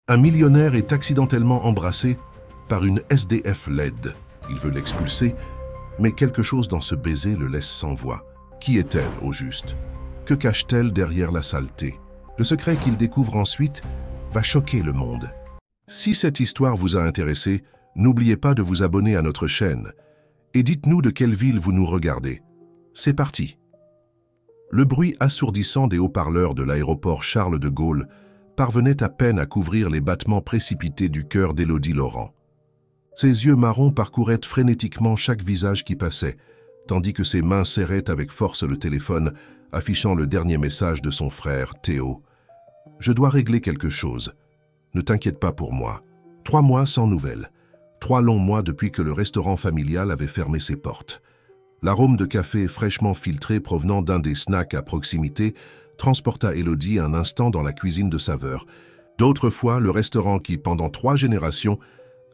Un millionnaire est accidentellement embrassé par une SDF laide. Il veut l'expulser, mais quelque chose dans ce baiser le laisse sans voix. Qui est-elle, au juste? Que cache-t-elle derrière la saleté? Le secret qu'il découvre ensuite va choquer le monde. Si cette histoire vous a intéressé, n'oubliez pas de vous abonner à notre chaîne et dites-nous de quelle ville vous nous regardez. C'est parti! Le bruit assourdissant des haut-parleurs de l'aéroport Charles de Gaulle parvenait à peine à couvrir les battements précipités du cœur d'Élodie Laurent. Ses yeux marrons parcouraient frénétiquement chaque visage qui passait, tandis que ses mains serraient avec force le téléphone, affichant le dernier message de son frère, Théo. « Je dois régler quelque chose. Ne t'inquiète pas pour moi. 3 mois sans nouvelles. 3 longs mois depuis que le restaurant familial avait fermé ses portes. L'arôme de café fraîchement filtré provenant d'un des snacks à proximité transporta Élodie un instant dans la cuisine de saveur. D'autres fois, le restaurant qui, pendant 3 générations,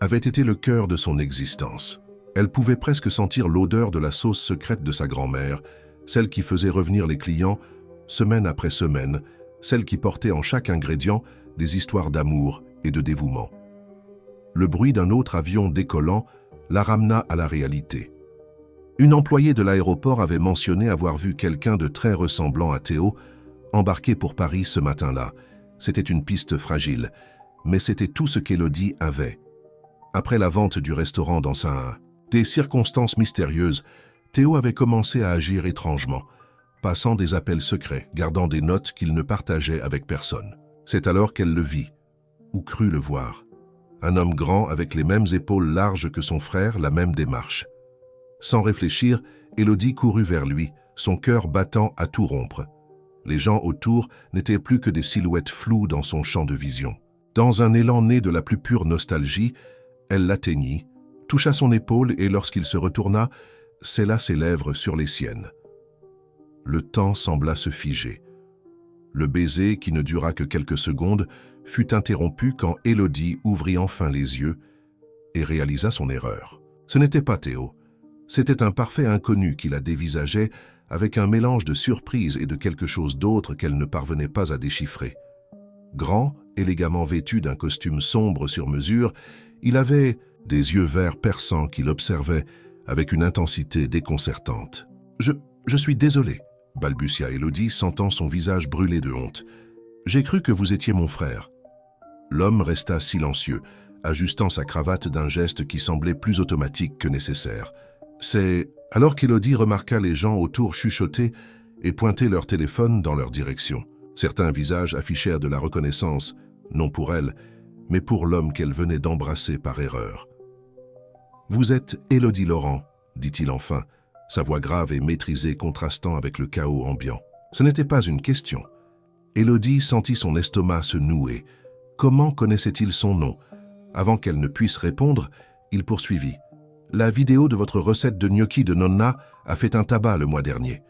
avait été le cœur de son existence. Elle pouvait presque sentir l'odeur de la sauce secrète de sa grand-mère, celle qui faisait revenir les clients semaine après semaine, celle qui portait en chaque ingrédient des histoires d'amour et de dévouement. Le bruit d'un autre avion décollant la ramena à la réalité. Une employée de l'aéroport avait mentionné avoir vu quelqu'un de très ressemblant à Théo embarqué pour Paris ce matin-là. C'était une piste fragile, mais c'était tout ce qu'Élodie avait. Après la vente du restaurant dans des circonstances mystérieuses, Théo avait commencé à agir étrangement, passant des appels secrets, gardant des notes qu'il ne partageait avec personne. C'est alors qu'elle le vit, ou crut le voir. Un homme grand avec les mêmes épaules larges que son frère, la même démarche. Sans réfléchir, Élodie courut vers lui, son cœur battant à tout rompre. Les gens autour n'étaient plus que des silhouettes floues dans son champ de vision. Dans un élan né de la plus pure nostalgie, elle l'atteignit, toucha son épaule et lorsqu'il se retourna, scella ses lèvres sur les siennes. Le temps sembla se figer. Le baiser, qui ne dura que quelques secondes, fut interrompu quand Élodie ouvrit enfin les yeux et réalisa son erreur. Ce n'était pas Théo. C'était un parfait inconnu qui la dévisageait avec un mélange de surprise et de quelque chose d'autre qu'elle ne parvenait pas à déchiffrer. Grand, élégamment vêtu d'un costume sombre sur mesure, il avait des yeux verts perçants qui l'observaient avec une intensité déconcertante. « Je suis désolé », balbutia Élodie, sentant son visage brûler de honte. « J'ai cru que vous étiez mon frère. » L'homme resta silencieux, ajustant sa cravate d'un geste qui semblait plus automatique que nécessaire. C'est alors qu'Élodie remarqua les gens autour chuchoter et pointer leur téléphone dans leur direction. Certains visages affichèrent de la reconnaissance, non pour elle, mais pour l'homme qu'elle venait d'embrasser par erreur. « Vous êtes Élodie Laurent », dit-il enfin, sa voix grave et maîtrisée contrastant avec le chaos ambiant. Ce n'était pas une question. Élodie sentit son estomac se nouer. Comment connaissait-il son nom? Avant qu'elle ne puisse répondre, il poursuivit. « La vidéo de votre recette de gnocchi de Nonna a fait un tabac le mois dernier.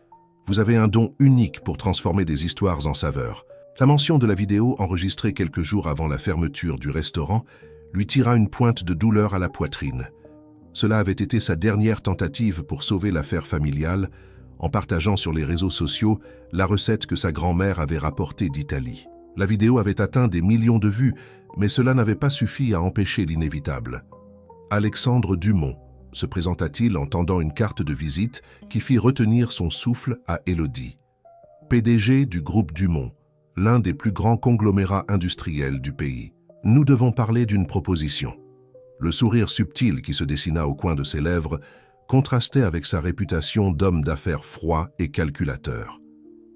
Vous avez un don unique pour transformer des histoires en saveurs. » La mention de la vidéo, enregistrée quelques jours avant la fermeture du restaurant, lui tira une pointe de douleur à la poitrine. Cela avait été sa dernière tentative pour sauver l'affaire familiale, en partageant sur les réseaux sociaux la recette que sa grand-mère avait rapportée d'Italie. La vidéo avait atteint des millions de vues, mais cela n'avait pas suffi à empêcher l'inévitable. Alexandre Dumont se présenta-t-il en tendant une carte de visite qui fit retenir son souffle à Élodie. PDG du groupe Dumont, l'un des plus grands conglomérats industriels du pays. Nous devons parler d'une proposition. Le sourire subtil qui se dessina au coin de ses lèvres contrastait avec sa réputation d'homme d'affaires froid et calculateur.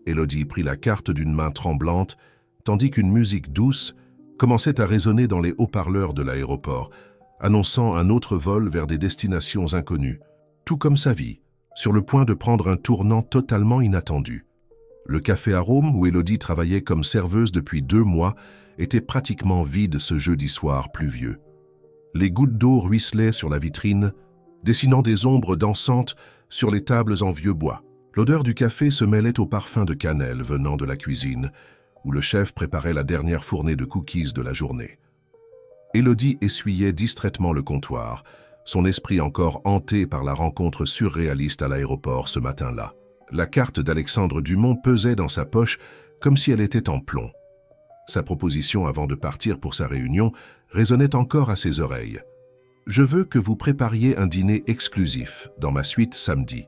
Élodie prit la carte d'une main tremblante, tandis qu'une musique douce commençait à résonner dans les haut-parleurs de l'aéroport, annonçant un autre vol vers des destinations inconnues, tout comme sa vie, sur le point de prendre un tournant totalement inattendu. Le café Arôme, où Élodie travaillait comme serveuse depuis 2 mois, était pratiquement vide ce jeudi soir pluvieux. Les gouttes d'eau ruisselaient sur la vitrine, dessinant des ombres dansantes sur les tables en vieux bois. L'odeur du café se mêlait au parfum de cannelle venant de la cuisine, où le chef préparait la dernière fournée de cookies de la journée. Élodie essuyait distraitement le comptoir, son esprit encore hanté par la rencontre surréaliste à l'aéroport ce matin-là. La carte d'Alexandre Dumont pesait dans sa poche comme si elle était en plomb. Sa proposition avant de partir pour sa réunion résonnait encore à ses oreilles. « Je veux que vous prépariez un dîner exclusif dans ma suite samedi. »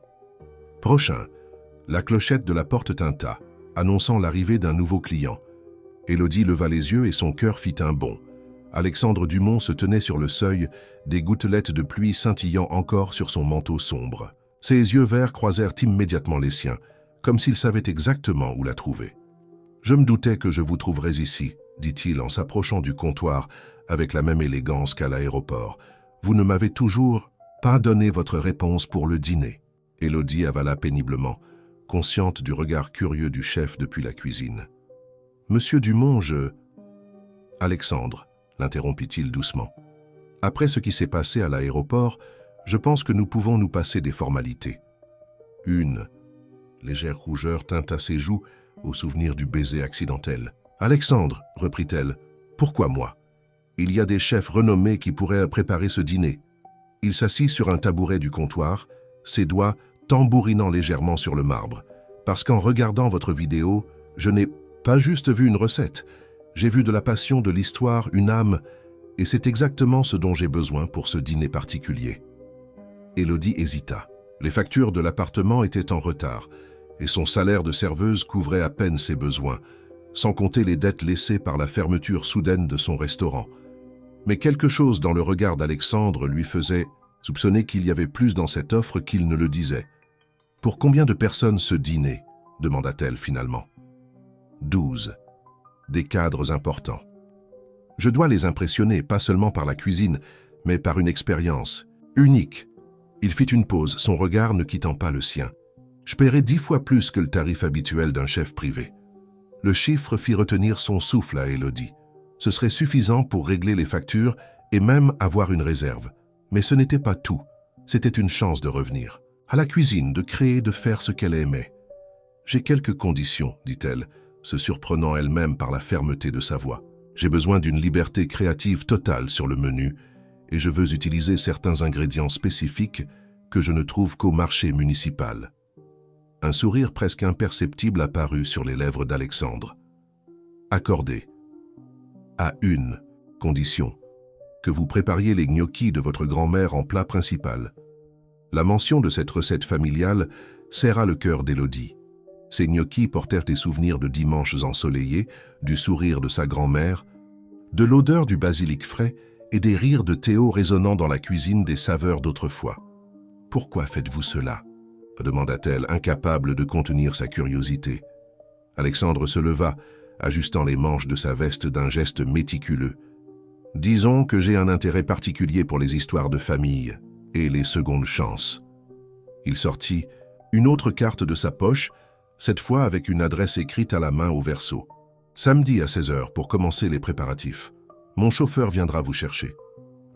Prochain, la clochette de la porte tinta, annonçant l'arrivée d'un nouveau client. Élodie leva les yeux et son cœur fit un bond. Alexandre Dumont se tenait sur le seuil, des gouttelettes de pluie scintillant encore sur son manteau sombre. Ses yeux verts croisèrent immédiatement les siens, comme s'il savait exactement où la trouver. « Je me doutais que je vous trouverais ici, » dit-il en s'approchant du comptoir avec la même élégance qu'à l'aéroport. « Vous ne m'avez toujours pas donné votre réponse pour le dîner. » Élodie avala péniblement, consciente du regard curieux du chef depuis la cuisine. « Monsieur Dumont, je... » « Alexandre, » l'interrompit-il doucement. « Après ce qui s'est passé à l'aéroport, je pense que nous pouvons nous passer des formalités. » Une légère rougeur teinta ses joues au souvenir du baiser accidentel. « Alexandre, » reprit-elle, « pourquoi moi? Il y a des chefs renommés qui pourraient préparer ce dîner. » Il s'assit sur un tabouret du comptoir, ses doigts tambourinant légèrement sur le marbre. « Parce qu'en regardant votre vidéo, je n'ai pas juste vu une recette. J'ai vu de la passion, de l'histoire, une âme, et c'est exactement ce dont j'ai besoin pour ce dîner particulier. » Élodie hésita. Les factures de l'appartement étaient en retard, et son salaire de serveuse couvrait à peine ses besoins, sans compter les dettes laissées par la fermeture soudaine de son restaurant. Mais quelque chose dans le regard d'Alexandre lui faisait soupçonner qu'il y avait plus dans cette offre qu'il ne le disait. « Pour combien de personnes ce dîner ?» demanda-t-elle finalement. « 12. Des cadres importants. Je dois les impressionner, pas seulement par la cuisine, mais par une expérience unique. » Il fit une pause, son regard ne quittant pas le sien. « Je paierai 10 fois plus que le tarif habituel d'un chef privé. » Le chiffre fit retenir son souffle à Élodie. Ce serait suffisant pour régler les factures et même avoir une réserve. Mais ce n'était pas tout. C'était une chance de revenir. À la cuisine, de créer, de faire ce qu'elle aimait. « J'ai quelques conditions, » dit-elle, se surprenant elle-même par la fermeté de sa voix. « J'ai besoin d'une liberté créative totale sur le menu et je veux utiliser certains ingrédients spécifiques que je ne trouve qu'au marché municipal. » Un sourire presque imperceptible apparut sur les lèvres d'Alexandre. « Accordé. À une condition, que vous prépariez les gnocchis de votre grand-mère en plat principal. » La mention de cette recette familiale serra le cœur d'Élodie. Ces gnocchis portèrent des souvenirs de dimanches ensoleillés, du sourire de sa grand-mère, de l'odeur du basilic frais et des rires de Théo résonnant dans la cuisine des saveurs d'autrefois. « Pourquoi faites-vous cela ?» demanda-t-elle, incapable de contenir sa curiosité. Alexandre se leva, ajustant les manches de sa veste d'un geste méticuleux. « Disons que j'ai un intérêt particulier pour les histoires de famille et les secondes chances. » Il sortit une autre carte de sa poche, cette fois avec une adresse écrite à la main au verso. « Samedi à 16 h pour commencer les préparatifs. Mon chauffeur viendra vous chercher. »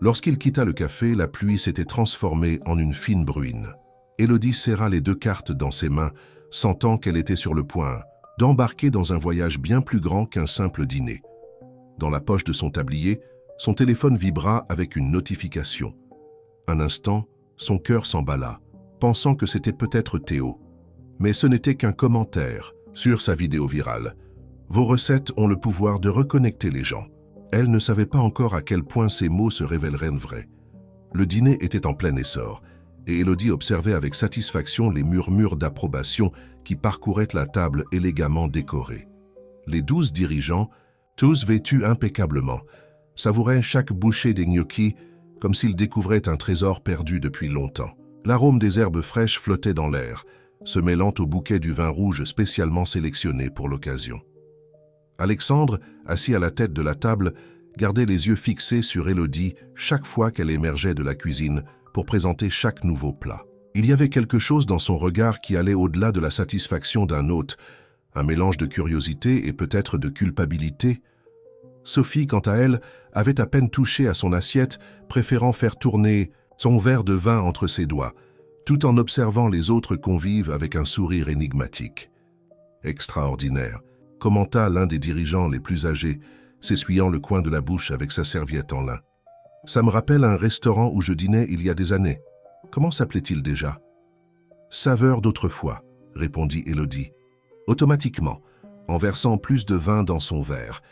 Lorsqu'il quitta le café, la pluie s'était transformée en une fine bruine. Élodie serra les 2 cartes dans ses mains, sentant qu'elle était sur le point d'embarquer dans un voyage bien plus grand qu'un simple dîner. Dans la poche de son tablier, son téléphone vibra avec une notification. Un instant, son cœur s'emballa, pensant que c'était peut-être Théo. Mais ce n'était qu'un commentaire sur sa vidéo virale. « Vos recettes ont le pouvoir de reconnecter les gens. » Elle ne savait pas encore à quel point ces mots se révéleraient vrais. Le dîner était en plein essor, et Élodie observait avec satisfaction les murmures d'approbation qui parcouraient la table élégamment décorée. Les 12 dirigeants, tous vêtus impeccablement, savouraient chaque bouchée des gnocchis comme s'ils découvraient un trésor perdu depuis longtemps. L'arôme des herbes fraîches flottait dans l'air, se mêlant au bouquet du vin rouge spécialement sélectionné pour l'occasion. Alexandre, assis à la tête de la table, gardait les yeux fixés sur Élodie chaque fois qu'elle émergeait de la cuisine pour présenter chaque nouveau plat. Il y avait quelque chose dans son regard qui allait au-delà de la satisfaction d'un hôte, un mélange de curiosité et peut-être de culpabilité. Sophie, quant à elle, avait à peine touché à son assiette, préférant faire tourner son verre de vin entre ses doigts, tout en observant les autres convives avec un sourire énigmatique. « Extraordinaire », commenta l'un des dirigeants les plus âgés, s'essuyant le coin de la bouche avec sa serviette en lin. « Ça me rappelle un restaurant où je dînais il y a des années. Comment s'appelait-il déjà ?»« Saveur d'autrefois », répondit Élodie. Automatiquement, en versant plus de vin dans son verre,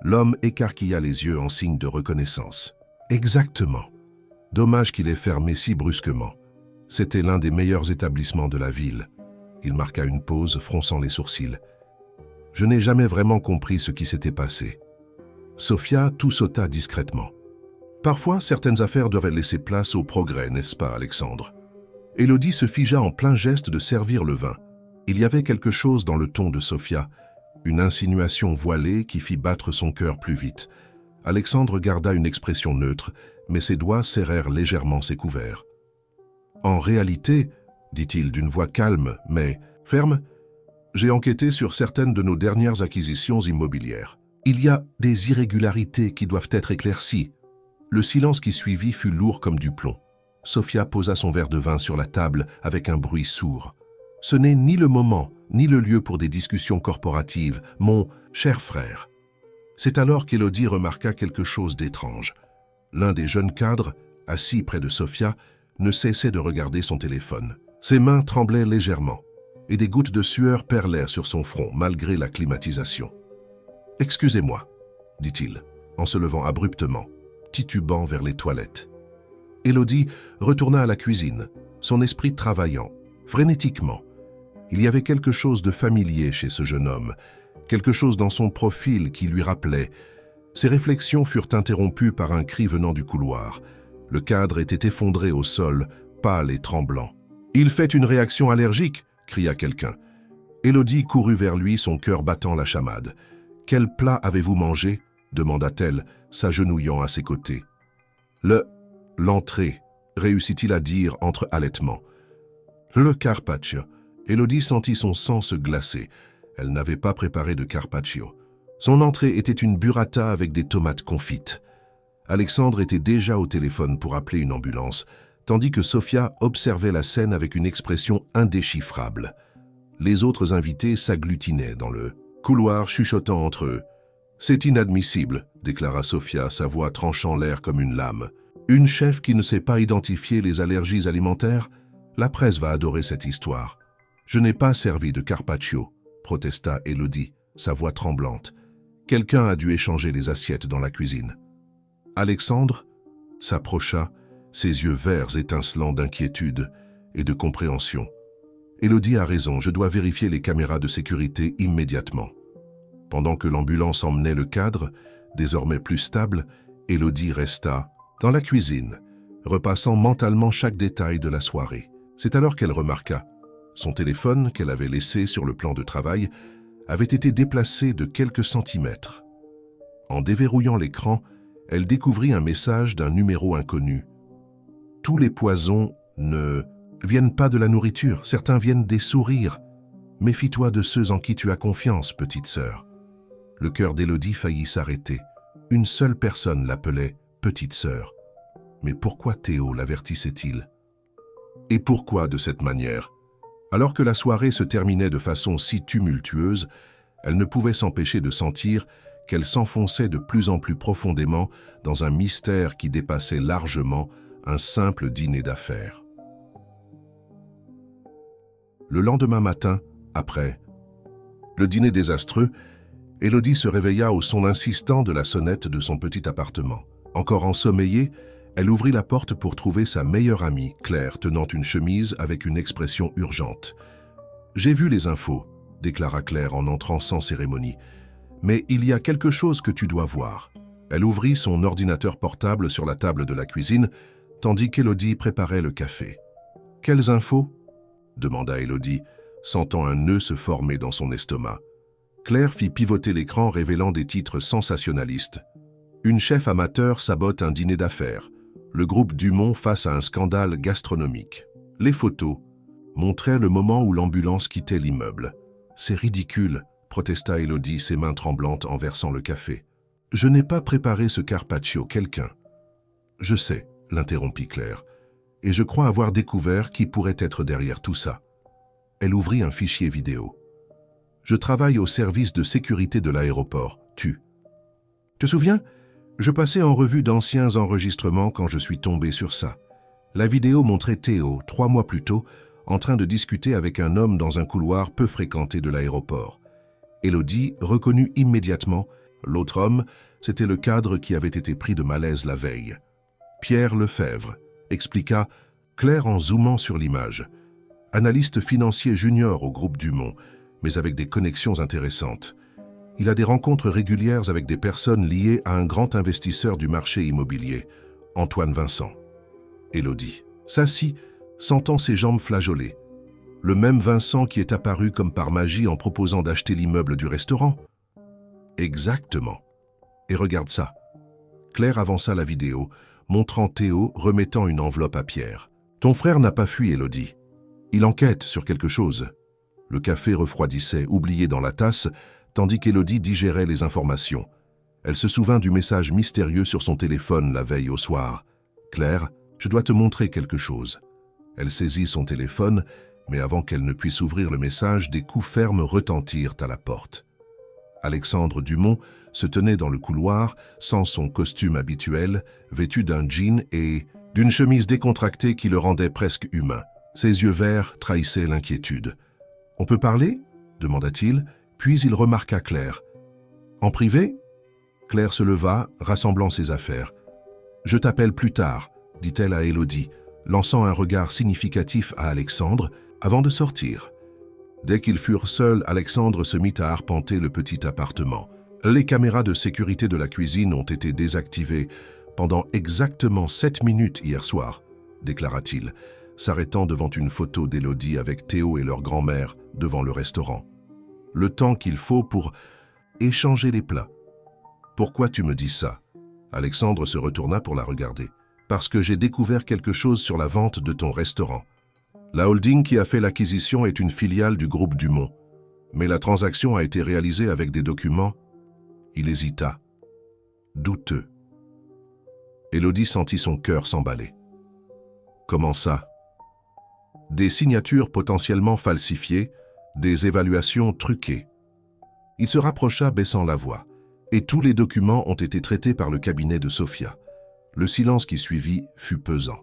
L'homme écarquilla les yeux en signe de reconnaissance. Exactement. Dommage qu'il ait fermé si brusquement. C'était l'un des meilleurs établissements de la ville. Il marqua une pause, fronçant les sourcils. Je n'ai jamais vraiment compris ce qui s'était passé. Sophia tout sauta discrètement. Parfois, certaines affaires doivent laisser place au progrès, n'est-ce pas, Alexandre? Élodie se figea en plein geste de servir le vin. Il y avait quelque chose dans le ton de Sophia, une insinuation voilée qui fit battre son cœur plus vite. Alexandre garda une expression neutre, mais ses doigts serrèrent légèrement ses couverts. « En réalité, dit-il d'une voix calme mais ferme, j'ai enquêté sur certaines de nos dernières acquisitions immobilières. Il y a des irrégularités qui doivent être éclaircies. » Le silence qui suivit fut lourd comme du plomb. Sophia posa son verre de vin sur la table avec un bruit sourd. « Ce n'est ni le moment, ni le lieu pour des discussions corporatives, mon cher frère. » C'est alors qu'Élodie remarqua quelque chose d'étrange. L'un des jeunes cadres, assis près de Sophia, ne cessait de regarder son téléphone. Ses mains tremblaient légèrement, et des gouttes de sueur perlèrent sur son front, malgré la climatisation. « Excusez-moi, » dit-il, en se levant abruptement, titubant vers les toilettes. Élodie retourna à la cuisine, son esprit travaillant, frénétiquement. Il y avait quelque chose de familier chez ce jeune homme, quelque chose dans son profil qui lui rappelait. Ses réflexions furent interrompues par un cri venant du couloir. Le cadre était effondré au sol, pâle et tremblant. « Il fait une réaction allergique !» cria quelqu'un. Élodie courut vers lui, son cœur battant la chamade. « Quel plat avez-vous mangé ?» demanda-t-elle, s'agenouillant à ses côtés. « L'entrée », réussit-il à dire entre halètements. « Le carpaccio ». Élodie sentit son sang se glacer. Elle n'avait pas préparé de carpaccio. Son entrée était une burrata avec des tomates confites. Alexandre était déjà au téléphone pour appeler une ambulance, tandis que Sophia observait la scène avec une expression indéchiffrable. Les autres invités s'agglutinaient dans le couloir, chuchotant entre eux. « C'est inadmissible », déclara Sophia, sa voix tranchant l'air comme une lame. « Une chef qui ne sait pas identifier les allergies alimentaires? La presse va adorer cette histoire. »« Je n'ai pas servi de carpaccio », protesta Élodie, sa voix tremblante. Quelqu'un a dû échanger les assiettes dans la cuisine. Alexandre s'approcha, ses yeux verts étincelant d'inquiétude et de compréhension. « Élodie a raison, je dois vérifier les caméras de sécurité immédiatement. » Pendant que l'ambulance emmenait le cadre, désormais plus stable, Élodie resta dans la cuisine, repassant mentalement chaque détail de la soirée. C'est alors qu'elle remarqua. Son téléphone, qu'elle avait laissé sur le plan de travail, avait été déplacé de quelques centimètres. En déverrouillant l'écran, elle découvrit un message d'un numéro inconnu. « Tous les poisons ne viennent pas de la nourriture, certains viennent des sourires. Méfie-toi de ceux en qui tu as confiance, petite sœur. » Le cœur d'Élodie faillit s'arrêter. Une seule personne l'appelait « petite sœur ». Mais pourquoi Théo l'avertissait-il? Et pourquoi de cette manière? Alors que la soirée se terminait de façon si tumultueuse, elle ne pouvait s'empêcher de sentir qu'elle s'enfonçait de plus en plus profondément dans un mystère qui dépassait largement un simple dîner d'affaires. Le lendemain matin, après le dîner désastreux, Élodie se réveilla au son insistant de la sonnette de son petit appartement. Encore ensommeillée, elle ouvrit la porte pour trouver sa meilleure amie, Claire, tenant une chemise avec une expression urgente. « J'ai vu les infos », déclara Claire en entrant sans cérémonie. « Mais il y a quelque chose que tu dois voir. » Elle ouvrit son ordinateur portable sur la table de la cuisine, tandis qu'Élodie préparait le café. « Quelles infos ?» demanda Élodie, sentant un nœud se former dans son estomac. Claire fit pivoter l'écran révélant des titres sensationnalistes. « Une chef amateur sabote un dîner d'affaires. Le groupe Dumont face à un scandale gastronomique. » Les photos montraient le moment où l'ambulance quittait l'immeuble. « C'est ridicule », protesta Élodie, ses mains tremblantes en versant le café. « Je n'ai pas préparé ce carpaccio, quelqu'un. »« Je sais », l'interrompit Claire, « et je crois avoir découvert qui pourrait être derrière tout ça. » Elle ouvrit un fichier vidéo. « Je travaille au service de sécurité de l'aéroport, tu. Te souviens ? Je passais en revue d'anciens enregistrements quand je suis tombé sur ça. La vidéo montrait Théo, 3 mois plus tôt, en train de discuter avec un homme dans un couloir peu fréquenté de l'aéroport. Élodie reconnut immédiatement L'autre homme, c'était le cadre qui avait été pris de malaise la veille. Pierre Lefebvre, expliqua Claire en zoomant sur l'image. Analyste financier junior au groupe Dumont, mais avec des connexions intéressantes. Il a des rencontres régulières avec des personnes liées à un grand investisseur du marché immobilier, Antoine Vincent. Élodie s'assit, sentant ses jambes flageoler. Le même Vincent qui est apparu comme par magie en proposant d'acheter l'immeuble du restaurant. Exactement. Et regarde ça. Claire avança la vidéo, montrant Théo remettant une enveloppe à Pierre. Ton frère n'a pas fui, Élodie. Il enquête sur quelque chose. Le café refroidissait, oublié dans la tasse, tandis qu'Élodie digérait les informations. Elle se souvint du message mystérieux sur son téléphone la veille au soir. Claire, je dois te montrer quelque chose. Elle saisit son téléphone, mais avant qu'elle ne puisse ouvrir le message, des coups fermes retentirent à la porte. Alexandre Dumont se tenait dans le couloir, sans son costume habituel, vêtu d'un jean et d'une chemise décontractée qui le rendait presque humain. Ses yeux verts trahissaient l'inquiétude. « On peut parler ?» demanda-t-il, puis il remarqua Claire. « En privé ?» Claire se leva, rassemblant ses affaires. « Je t'appelle plus tard », dit-elle à Élodie, lançant un regard significatif à Alexandre avant de sortir. Dès qu'ils furent seuls, Alexandre se mit à arpenter le petit appartement. Les caméras de sécurité de la cuisine ont été désactivées pendant exactement 7 minutes hier soir, déclara-t-il, s'arrêtant devant une photo d'Élodie avec Théo et leur grand-mère devant le restaurant. Le temps qu'il faut pour échanger les plats. Pourquoi tu me dis ça? Alexandre se retourna pour la regarder. Parce que j'ai découvert quelque chose sur la vente de ton restaurant. La holding qui a fait l'acquisition est une filiale du groupe Dumont. Mais la transaction a été réalisée avec des documents. Il hésita. Douteux. Élodie sentit son cœur s'emballer. Comment ça? Des signatures potentiellement falsifiées, des évaluations truquées. Il se rapprocha baissant la voix. Et tous les documents ont été traités par le cabinet de Sophia. Le silence qui suivit fut pesant.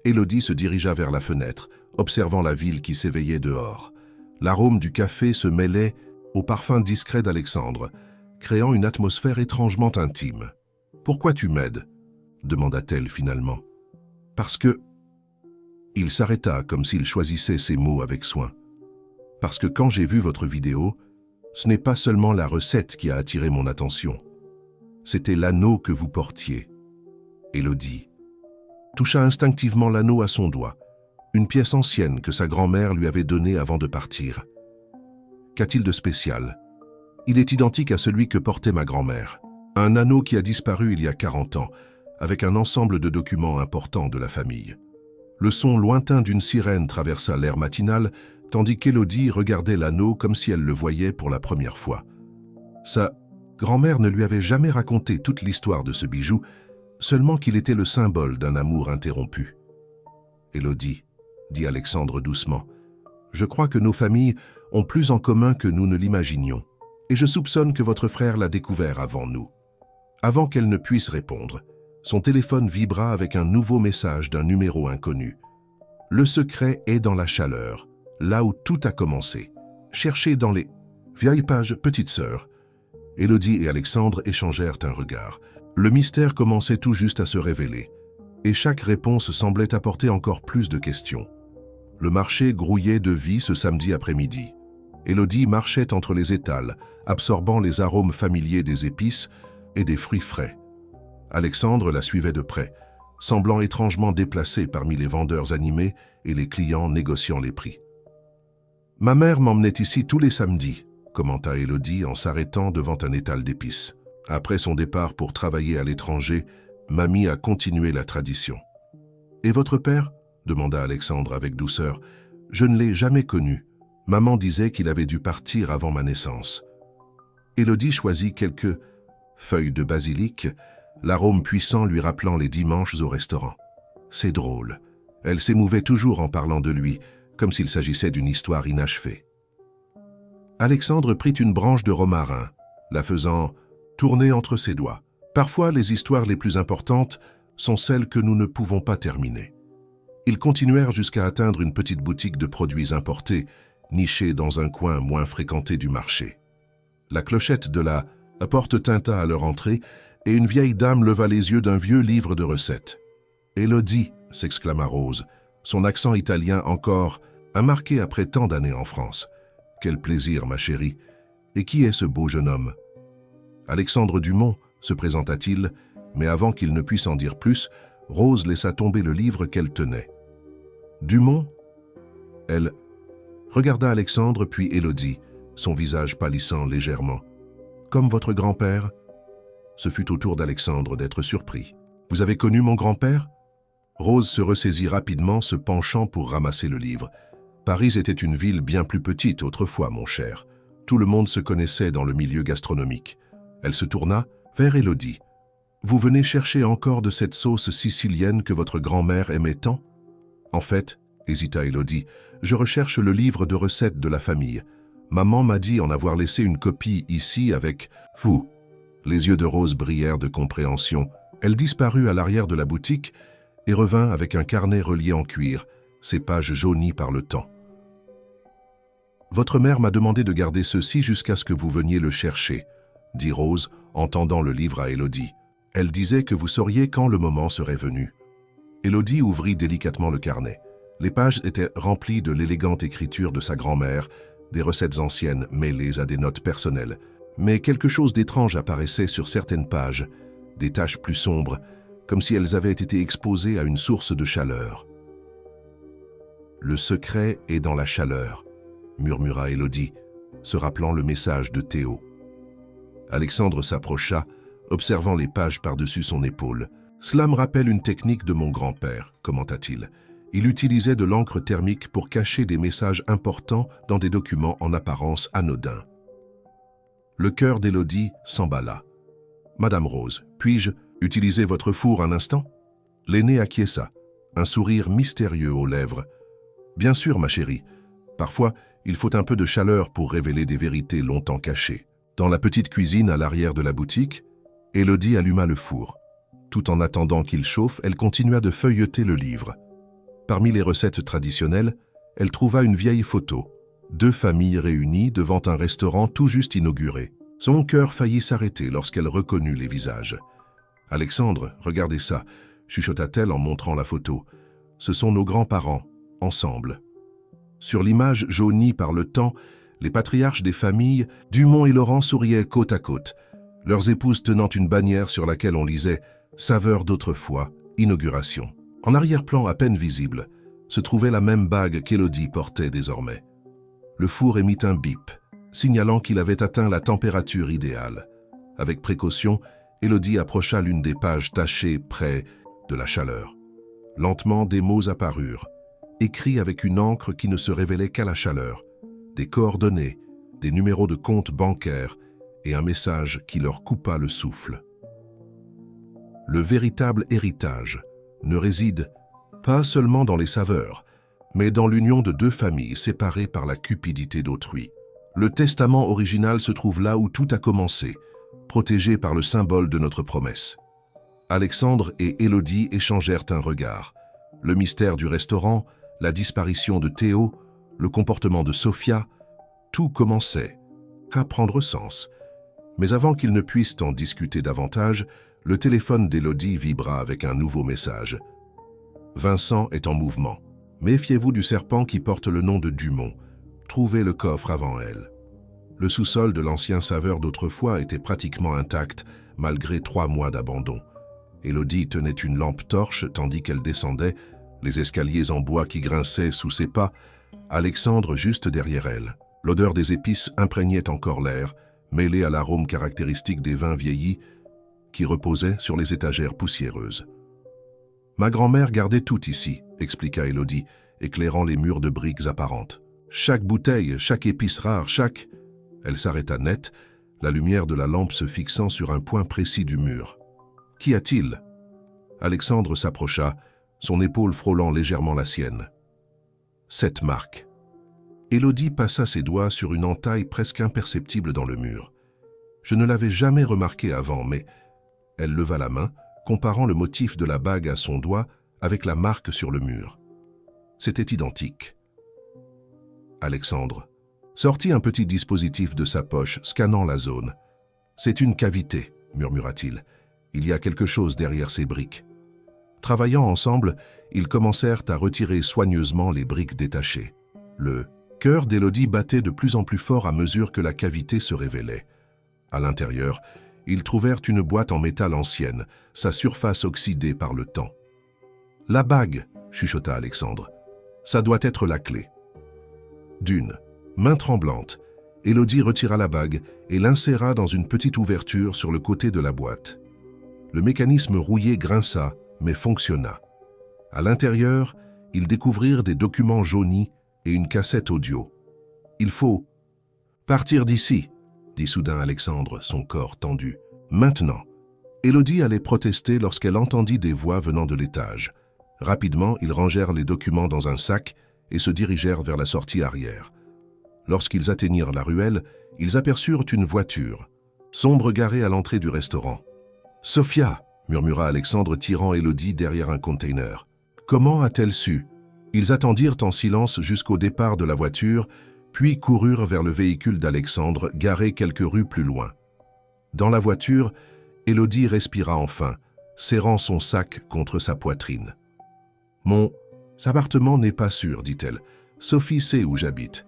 Élodie se dirigea vers la fenêtre, observant la ville qui s'éveillait dehors. L'arôme du café se mêlait au parfum discret d'Alexandre, créant une atmosphère étrangement intime. « Pourquoi tu m'aides » demanda-t-elle finalement. « Parce que... » Il s'arrêta comme s'il choisissait ses mots avec soin. « Parce que quand j'ai vu votre vidéo, ce n'est pas seulement la recette qui a attiré mon attention. C'était l'anneau que vous portiez. » Élodie toucha instinctivement l'anneau à son doigt, une pièce ancienne que sa grand-mère lui avait donnée avant de partir. Qu'a-t-il de spécial? Il est identique à celui que portait ma grand-mère. Un anneau qui a disparu il y a 40 ans, avec un ensemble de documents importants de la famille. Le son lointain d'une sirène traversa l'air matinal, tandis qu'Élodie regardait l'anneau comme si elle le voyait pour la première fois. Sa grand-mère ne lui avait jamais raconté toute l'histoire de ce bijou, seulement qu'il était le symbole d'un amour interrompu. « Élodie, » dit Alexandre doucement, « je crois que nos familles ont plus en commun que nous ne l'imaginions, et je soupçonne que votre frère l'a découvert avant nous. » Avant qu'elle ne puisse répondre, son téléphone vibra avec un nouveau message d'un numéro inconnu. « Le secret est dans la chaleur, là où tout a commencé. Cherchez dans les vieilles pages, petite sœur. » Élodie et Alexandre échangèrent un regard. Le mystère commençait tout juste à se révéler, et chaque réponse semblait apporter encore plus de questions. Le marché grouillait de vie ce samedi après-midi. Élodie marchait entre les étals, absorbant les arômes familiers des épices et des fruits frais. Alexandre la suivait de près, semblant étrangement déplacé parmi les vendeurs animés et les clients négociant les prix. « Ma mère m'emmenait ici tous les samedis », commenta Élodie en s'arrêtant devant un étal d'épices. Après son départ pour travailler à l'étranger, Mamie a continué la tradition. « Et votre père » demanda Alexandre avec douceur. « Je ne l'ai jamais connu. Maman disait qu'il avait dû partir avant ma naissance. » Élodie choisit quelques feuilles de basilic, l'arôme puissant lui rappelant les dimanches au restaurant. C'est drôle. Elle s'émouvait toujours en parlant de lui, comme s'il s'agissait d'une histoire inachevée. Alexandre prit une branche de romarin, la faisant tourner entre ses doigts. Parfois, les histoires les plus importantes sont celles que nous ne pouvons pas terminer. Ils continuèrent jusqu'à atteindre une petite boutique de produits importés, nichée dans un coin moins fréquenté du marché. La clochette de la La porte tinta à leur entrée et une vieille dame leva les yeux d'un vieux livre de recettes. « Élodie !» s'exclama Rose, son accent italien encore marqué après tant d'années en France. « Quel plaisir, ma chérie! Et qui est ce beau jeune homme ?»« Alexandre Dumont » se présenta-t-il, mais avant qu'il ne puisse en dire plus, Rose laissa tomber le livre qu'elle tenait. « Dumont ?» Elle regarda Alexandre puis Élodie, son visage pâlissant légèrement. « Comme votre grand-père ?» Ce fut au tour d'Alexandre d'être surpris. « Vous avez connu mon grand-père » Rose se ressaisit rapidement, se penchant pour ramasser le livre. « Paris était une ville bien plus petite autrefois, mon cher. Tout le monde se connaissait dans le milieu gastronomique. » Elle se tourna vers Élodie. « Vous venez chercher encore de cette sauce sicilienne que votre grand-mère aimait tant ?»« En fait, » hésita Élodie, « je recherche le livre de recettes de la famille. Maman m'a dit en avoir laissé une copie ici avec... Vous !» Les yeux de Rose brillèrent de compréhension. Elle disparut à l'arrière de la boutique et revint avec un carnet relié en cuir, ses pages jaunies par le temps. « Votre mère m'a demandé de garder ceci jusqu'à ce que vous veniez le chercher, » dit Rose en tendant le livre à Élodie. Elle disait que vous sauriez quand le moment serait venu. Élodie ouvrit délicatement le carnet. Les pages étaient remplies de l'élégante écriture de sa grand-mère, des recettes anciennes mêlées à des notes personnelles. Mais quelque chose d'étrange apparaissait sur certaines pages, des taches plus sombres, comme si elles avaient été exposées à une source de chaleur. « Le secret est dans la chaleur », murmura Élodie, se rappelant le message de Théo. Alexandre s'approcha, observant les pages par-dessus son épaule. « Cela me rappelle une technique de mon grand-père », commenta-t-il. Il utilisait de l'encre thermique pour cacher des messages importants dans des documents en apparence anodins. Le cœur d'Élodie s'emballa. « Madame Rose, puis-je utiliser votre four un instant ?» L'aînée acquiesça, un sourire mystérieux aux lèvres. « Bien sûr, ma chérie. Parfois, il faut un peu de chaleur pour révéler des vérités longtemps cachées. » Dans la petite cuisine à l'arrière de la boutique, Élodie alluma le four. Tout en attendant qu'il chauffe, elle continua de feuilleter le livre. Parmi les recettes traditionnelles, elle trouva une vieille photo. 2 familles réunies devant un restaurant tout juste inauguré. Son cœur faillit s'arrêter lorsqu'elle reconnut les visages. « Alexandre, regardez ça », chuchota-t-elle en montrant la photo. « Ce sont nos grands-parents, ensemble. » Sur l'image jaunie par le temps, les patriarches des familles, Dumont et Laurent souriaient côte à côte, leurs épouses tenant une bannière sur laquelle on lisait « Saveur d'autrefois, inauguration ». En arrière-plan à peine visible, se trouvait la même bague qu'Élodie portait désormais. Le four émit un bip, signalant qu'il avait atteint la température idéale. Avec précaution, Élodie approcha l'une des pages tachées près de la chaleur. Lentement, des mots apparurent, écrits avec une encre qui ne se révélait qu'à la chaleur, des coordonnées, des numéros de compte bancaires et un message qui leur coupa le souffle. Le véritable héritage ne réside pas seulement dans les saveurs, mais dans l'union de 2 familles séparées par la cupidité d'autrui. Le testament original se trouve là où tout a commencé, protégé par le symbole de notre promesse. Alexandre et Élodie échangèrent un regard. Le mystère du restaurant, la disparition de Théo, le comportement de Sophia, tout commençait à prendre sens. Mais avant qu'ils ne puissent en discuter davantage, le téléphone d'Élodie vibra avec un nouveau message. « Vincent est en mouvement. Méfiez-vous du serpent qui porte le nom de Dumont. Trouvez le coffre avant elle. » Le sous-sol de l'ancien saveur d'autrefois était pratiquement intact, malgré 3 mois d'abandon. Élodie tenait une lampe torche tandis qu'elle descendait, les escaliers en bois qui grinçaient sous ses pas, Alexandre juste derrière elle. L'odeur des épices imprégnait encore l'air, mêlée à l'arôme caractéristique des vins vieillis qui reposaient sur les étagères poussiéreuses. « Ma grand-mère gardait tout ici », expliqua Élodie, éclairant les murs de briques apparentes. « Chaque bouteille, chaque épice rare, chaque... » Elle s'arrêta net, la lumière de la lampe se fixant sur un point précis du mur. « Qu'y a-t-il » Alexandre s'approcha, son épaule frôlant légèrement la sienne. « Cette marque. » Élodie passa ses doigts sur une entaille presque imperceptible dans le mur. Je ne l'avais jamais remarqué avant, mais... Elle leva la main, comparant le motif de la bague à son doigt avec la marque sur le mur. C'était identique. Alexandre sortit un petit dispositif de sa poche, scannant la zone. C'est une cavité, murmura-t-il. Il y a quelque chose derrière ces briques. Travaillant ensemble, ils commencèrent à retirer soigneusement les briques détachées. Le cœur d'Élodie battait de plus en plus fort à mesure que la cavité se révélait. À l'intérieur, ils trouvèrent une boîte en métal ancienne, sa surface oxydée par le temps. « La bague !» chuchota Alexandre. « Ça doit être la clé. » D'une main tremblante, Élodie retira la bague et l'inséra dans une petite ouverture sur le côté de la boîte. Le mécanisme rouillé grinça, mais fonctionna. À l'intérieur, ils découvrirent des documents jaunis et une cassette audio. « Il faut partir d'ici !» dit soudain Alexandre, son corps tendu. Maintenant, Élodie allait protester lorsqu'elle entendit des voix venant de l'étage. Rapidement, ils rangèrent les documents dans un sac et se dirigèrent vers la sortie arrière. Lorsqu'ils atteignirent la ruelle, ils aperçurent une voiture, sombre garée à l'entrée du restaurant. « Sophia !» murmura Alexandre tirant Élodie derrière un container. « Comment a-t-elle su ?» Ils attendirent en silence jusqu'au départ de la voiture, puis coururent vers le véhicule d'Alexandre, garé quelques rues plus loin. Dans la voiture, Élodie respira enfin, serrant son sac contre sa poitrine. « Mon appartement n'est pas sûr, dit-elle. Sophie sait où j'habite. »«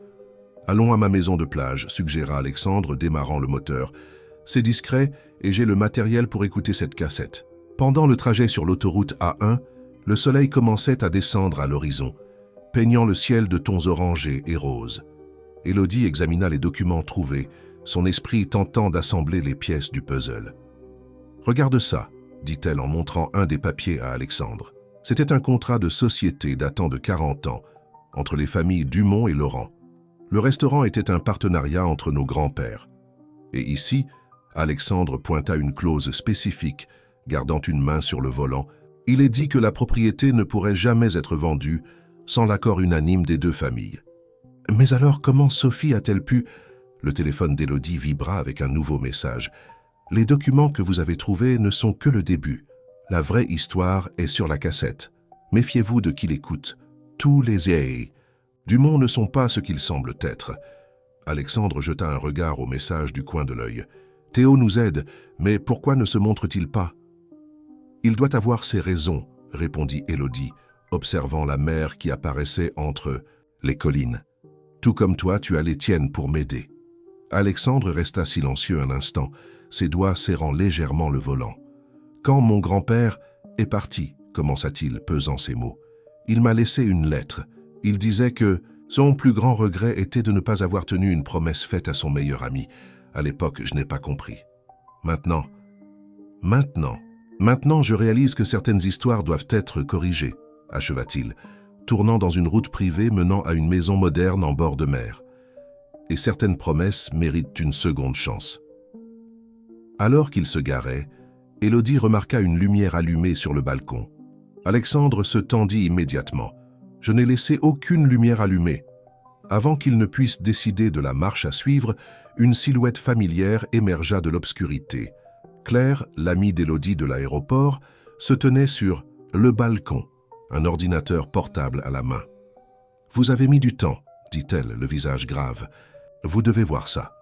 Allons à ma maison de plage, » suggéra Alexandre, démarrant le moteur. « C'est discret et j'ai le matériel pour écouter cette cassette. » Pendant le trajet sur l'autoroute A1, le soleil commençait à descendre à l'horizon, peignant le ciel de tons orangés et roses. Élodie examina les documents trouvés, son esprit tentant d'assembler les pièces du puzzle. « Regarde ça », dit-elle en montrant un des papiers à Alexandre. C'était un contrat de société datant de 40 ans, entre les familles Dumont et Laurent. Le restaurant était un partenariat entre nos grands-pères. Et ici, Alexandre pointa une clause spécifique, gardant une main sur le volant. Il est dit que la propriété ne pourrait jamais être vendue sans l'accord unanime des deux familles. Mais alors, comment Sophie a-t-elle pu... Le téléphone d'Élodie vibra avec un nouveau message. « Les documents que vous avez trouvés ne sont que le début. La vraie histoire est sur la cassette. Méfiez-vous de qui l'écoute. Tous les Dumont ne sont pas ce qu'ils semblent être. » Alexandre jeta un regard au message du coin de l'œil. « Théo nous aide, mais pourquoi ne se montre-t-il pas ?»« Il doit avoir ses raisons, » répondit Élodie, observant la mer qui apparaissait entre les collines. « Tout comme toi, tu as les tiennes pour m'aider. » Alexandre resta silencieux un instant, ses doigts serrant légèrement le volant. « Quand mon grand-père est parti, commença-t-il, pesant ses mots, il m'a laissé une lettre. Il disait que son plus grand regret était de ne pas avoir tenu une promesse faite à son meilleur ami. À l'époque, je n'ai pas compris. Maintenant, je réalise que certaines histoires doivent être corrigées, acheva-t-il, tournant dans une route privée menant à une maison moderne en bord de mer. Et certaines promesses méritent une seconde chance. » Alors qu'il se garait, Élodie remarqua une lumière allumée sur le balcon. Alexandre se tendit immédiatement. « Je n'ai laissé aucune lumière allumée. » Avant qu'il ne puisse décider de la marche à suivre, une silhouette familière émergea de l'obscurité. Claire, l'amie d'Élodie de l'aéroport, se tenait sur le balcon, un ordinateur portable à la main. « Vous avez mis du temps, » dit-elle, le visage grave. « Vous devez voir ça.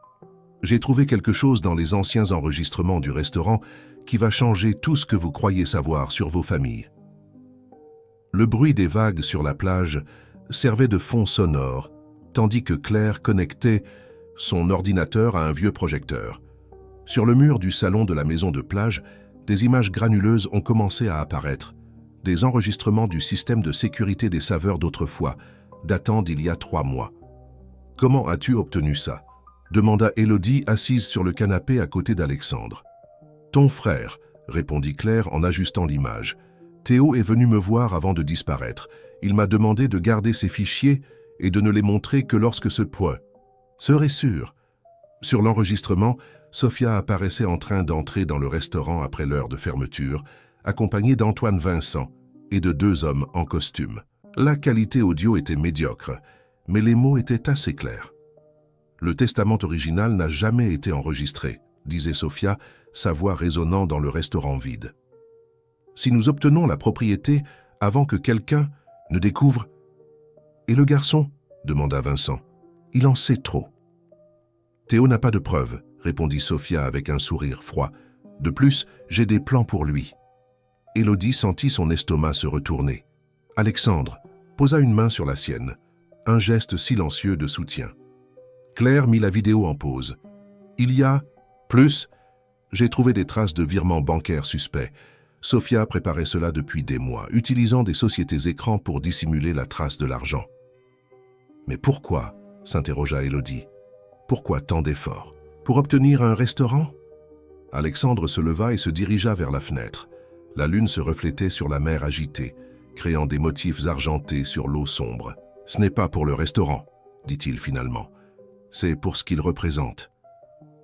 J'ai trouvé quelque chose dans les anciens enregistrements du restaurant qui va changer tout ce que vous croyez savoir sur vos familles. » Le bruit des vagues sur la plage servait de fond sonore, tandis que Claire connectait son ordinateur à un vieux projecteur. Sur le mur du salon de la maison de plage, des images granuleuses ont commencé à apparaître, des enregistrements du système de sécurité des saveurs d'autrefois, datant d'il y a 3 mois. « Comment as-tu obtenu ça ?» demanda Élodie, assise sur le canapé à côté d'Alexandre. « Ton frère », répondit Claire en ajustant l'image. « Théo est venu me voir avant de disparaître. Il m'a demandé de garder ses fichiers et de ne les montrer que lorsque ce point serait sûr. » Sur l'enregistrement, Sophia apparaissait en train d'entrer dans le restaurant après l'heure de fermeture, accompagnée d'Antoine Vincent et de 2 hommes en costume. La qualité audio était médiocre, mais les mots étaient assez clairs. « Le testament original n'a jamais été enregistré, » disait Sophia, sa voix résonnant dans le restaurant vide. « Si nous obtenons la propriété avant que quelqu'un ne découvre... » « Et le garçon ?» demanda Vincent. « Il en sait trop. » « Théo n'a pas de preuves, » répondit Sophia avec un sourire froid. « De plus, j'ai des plans pour lui. » Élodie sentit son estomac se retourner. Alexandre posa une main sur la sienne, un geste silencieux de soutien. Claire mit la vidéo en pause. « Il y a plus. J'ai trouvé des traces de virements bancaires suspects. Sophia préparait cela depuis des mois, utilisant des sociétés écrans pour dissimuler la trace de l'argent. » « Mais pourquoi ?» s'interrogea Élodie. « Pourquoi tant d'efforts? Pour obtenir un restaurant ?» Alexandre se leva et se dirigea vers la fenêtre. La lune se reflétait sur la mer agitée, créant des motifs argentés sur l'eau sombre. « Ce n'est pas pour le restaurant, » dit-il finalement. « C'est pour ce qu'il représente. »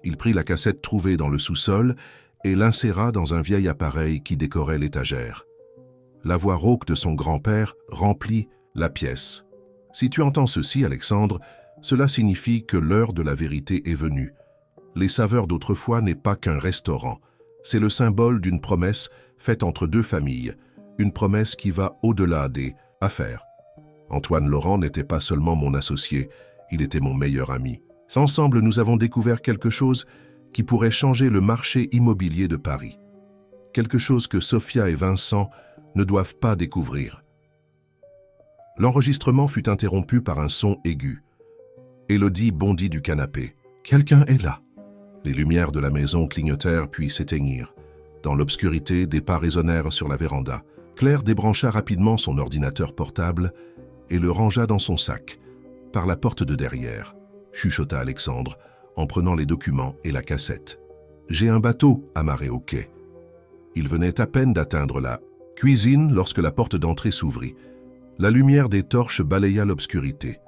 Il prit la cassette trouvée dans le sous-sol et l'inséra dans un vieil appareil qui décorait l'étagère. La voix rauque de son grand-père remplit la pièce. « Si tu entends ceci, Alexandre, cela signifie que l'heure de la vérité est venue. Les Saveurs d'autrefois n'est pas qu'un restaurant. C'est le symbole d'une promesse faite entre deux familles, une promesse qui va au-delà des affaires. Antoine Laurent n'était pas seulement mon associé, il était mon meilleur ami. Ensemble, nous avons découvert quelque chose qui pourrait changer le marché immobilier de Paris. Quelque chose que Sophia et Vincent ne doivent pas découvrir. » L'enregistrement fut interrompu par un son aigu. Élodie bondit du canapé. « Quelqu'un est là !» Les lumières de la maison clignotèrent puis s'éteignirent. Dans l'obscurité, des pas résonnèrent sur la véranda. Claire débrancha rapidement son ordinateur portable et le rangea dans son sac, par la porte de derrière, chuchota Alexandre, en prenant les documents et la cassette. « J'ai un bateau amarré au quai. » Il venait à peine d'atteindre la cuisine lorsque la porte d'entrée s'ouvrit. La lumière des torches balaya l'obscurité.